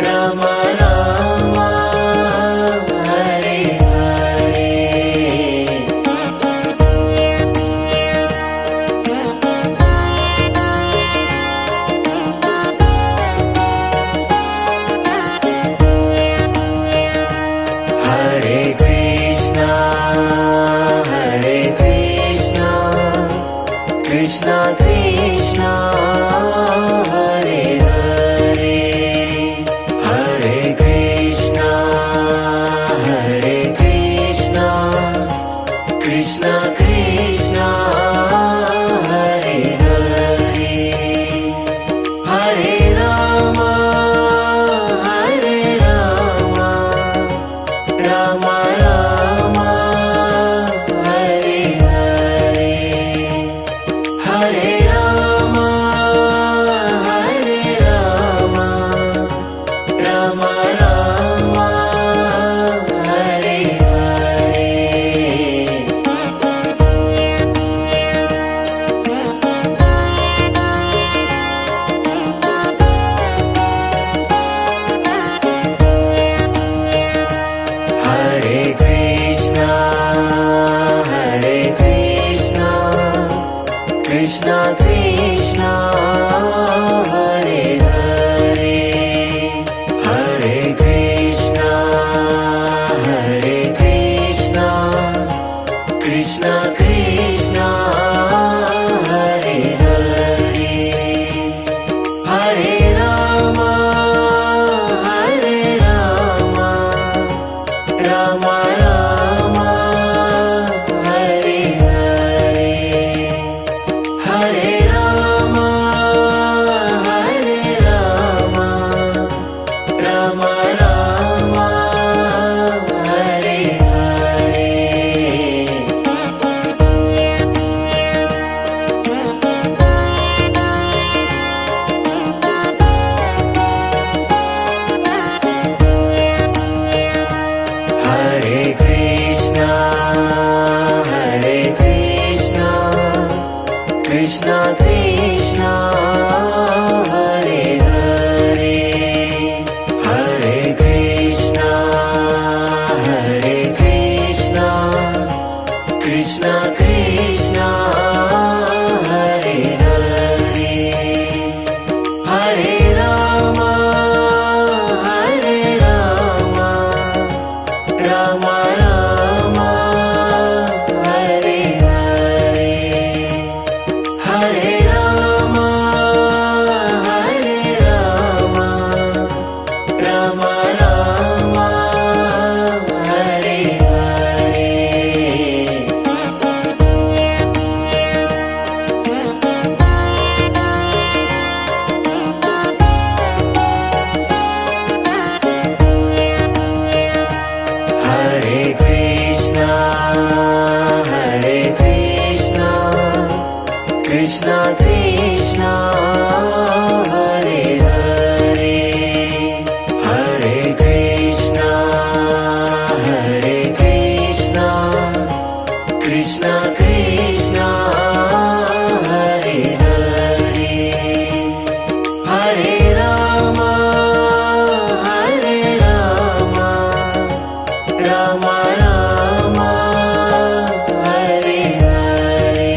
Rama Rama Hare Hare Hare Krishna Krishna Krishna Hare Hare Hare Krishna Krishna Krishna Hare Hare Hare Rama Rama Rama Hare Hare Hare Rama Rama Rama Hare Hare Hare Krishna Krishna Krishna Hare Hare Hare Krishna Krishna Krishna Hare Hare Hare Rama Rama Rama Hare Hare Hare Rama Rama Rama Hare Hare Hare Krishna Krishna Krishna Hare Hare Hare Krishna Krishna Krishna Hare Hare Hare Rama Rama Rama Hare Hare Hare Rama Rama Rama Hare Hare Krishna Krishna Hare Hare Hare Rama Hare Rama Rama Rama Hare Hare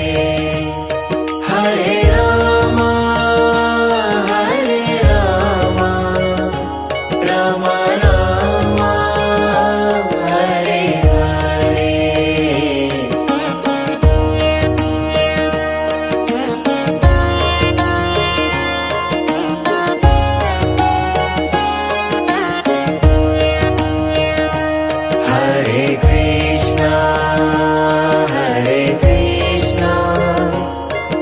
Hare Rama Hare Rama Rama Rama Hare Hare Hare Krishna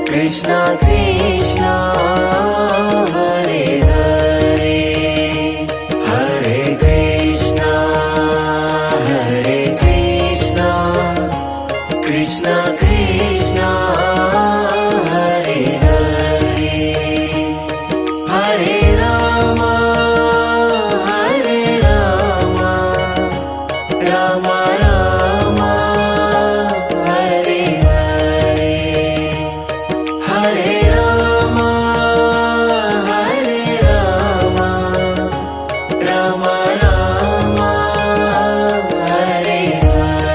Krishna Krishna Hare Hare Hare Krishna Krishna Krishna Hare Hare Hare Rama Rama Rama Hare Hare Hare Rama Rama Rama Hare Hare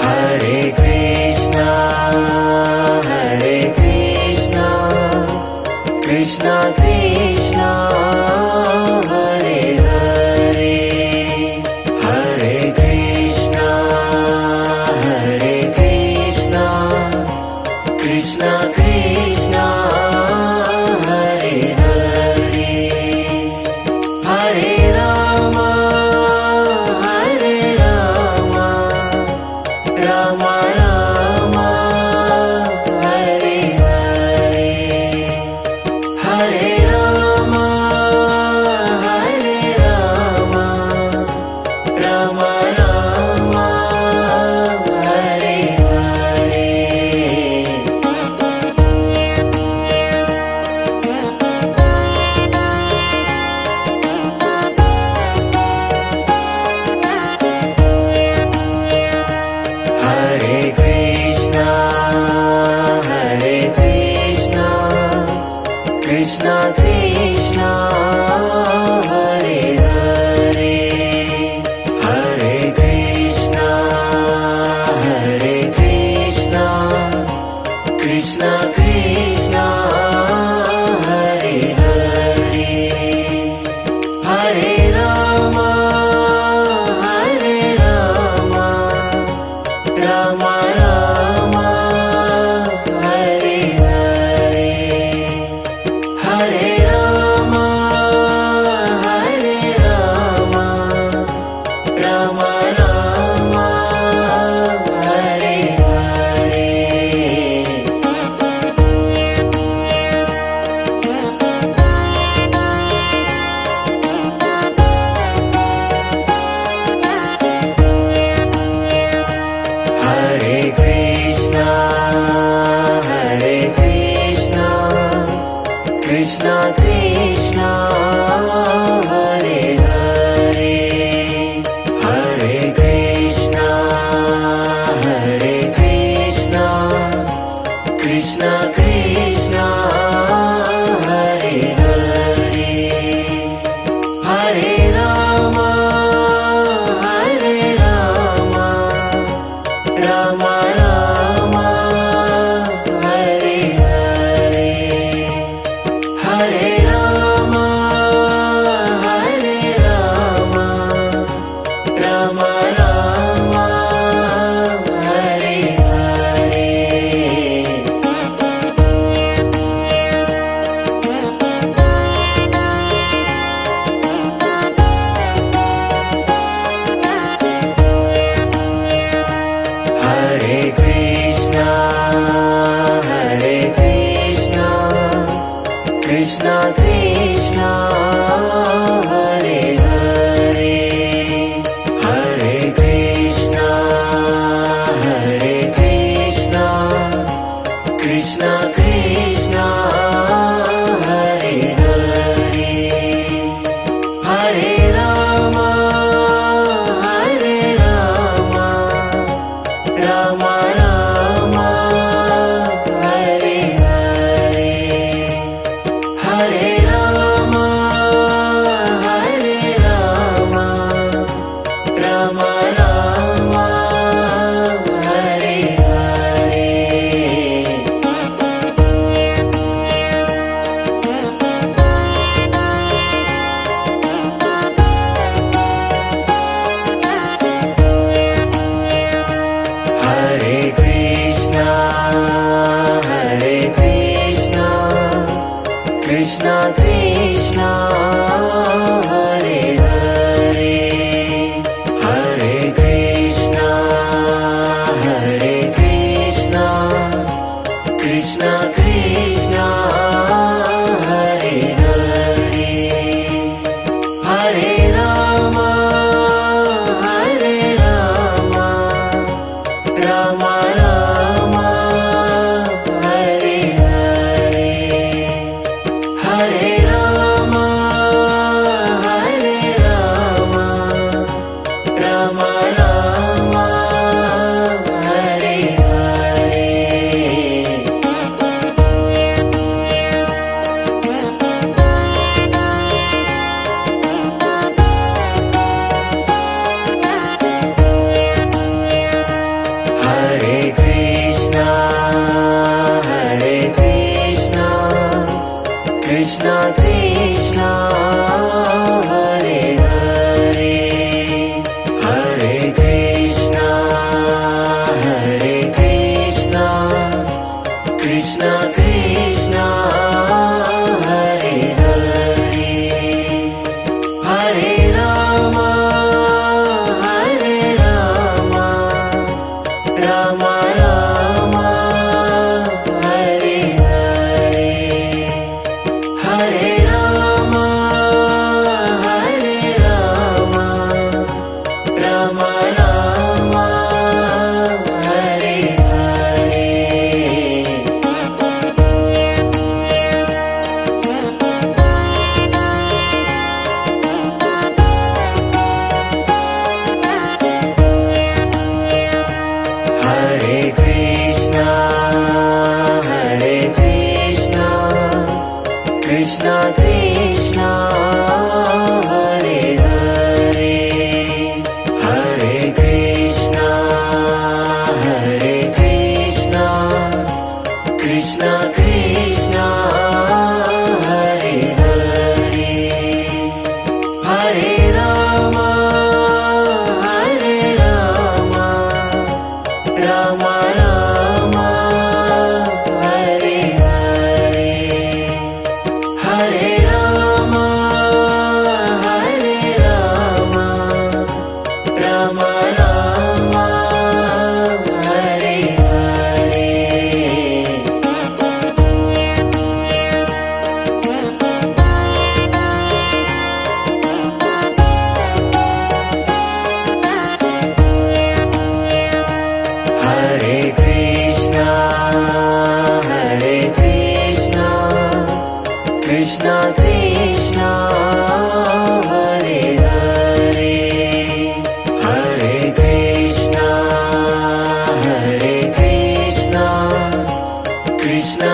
Hare Krishna Krishna Krishna Hare Hare Hare Krishna Krishna Krishna Hare Hare Hare Rama Rama Rama Hare Hare Hare Rama Rama Rama Hare Hare Hare Krishna Krishna Krishna Hare Hare Hare Krishna Krishna Krishna Hare Hare Hare Rama Rama Rama Hare Hare Hare Rama Rama Rama Hare Hare Hare Krishna Krishna Krishna Hare Hare Hare Krishna Krishna Krishna Hare Hare Hare Rama Rama Rama Hare Hare Hare Rama Rama Rama Hare Hare Krishna Krishna Hare Hare Hare Rama Hare Rama Rama Rama Hare Hare Hare Rama Hare Rama Rama Rama Hare Hare Hare Krishna Krishna Krishna Hare Hare Hare Krishna Krishna Krishna Hare Hare Hare Rama Rama Rama Hare Hare Hare Rama Rama Rama Hare Hare Hare Krishna Krishna Krishna Hare Hare Hare Krishna Krishna Krishna Hare Hare Hare Rama Rama Rama Hare Hare Hare Rama Rama Rama Hare Hare Hare Krishna Krishna Krishna Hare Hare Hare Krishna Krishna Krishna Hare Hare Hare Rama Rama Rama Hare Hare Hare Rama Rama Rama Hare Hare Hare Krishna Krishna Krishna Hare Hare Hare Krishna Krishna Krishna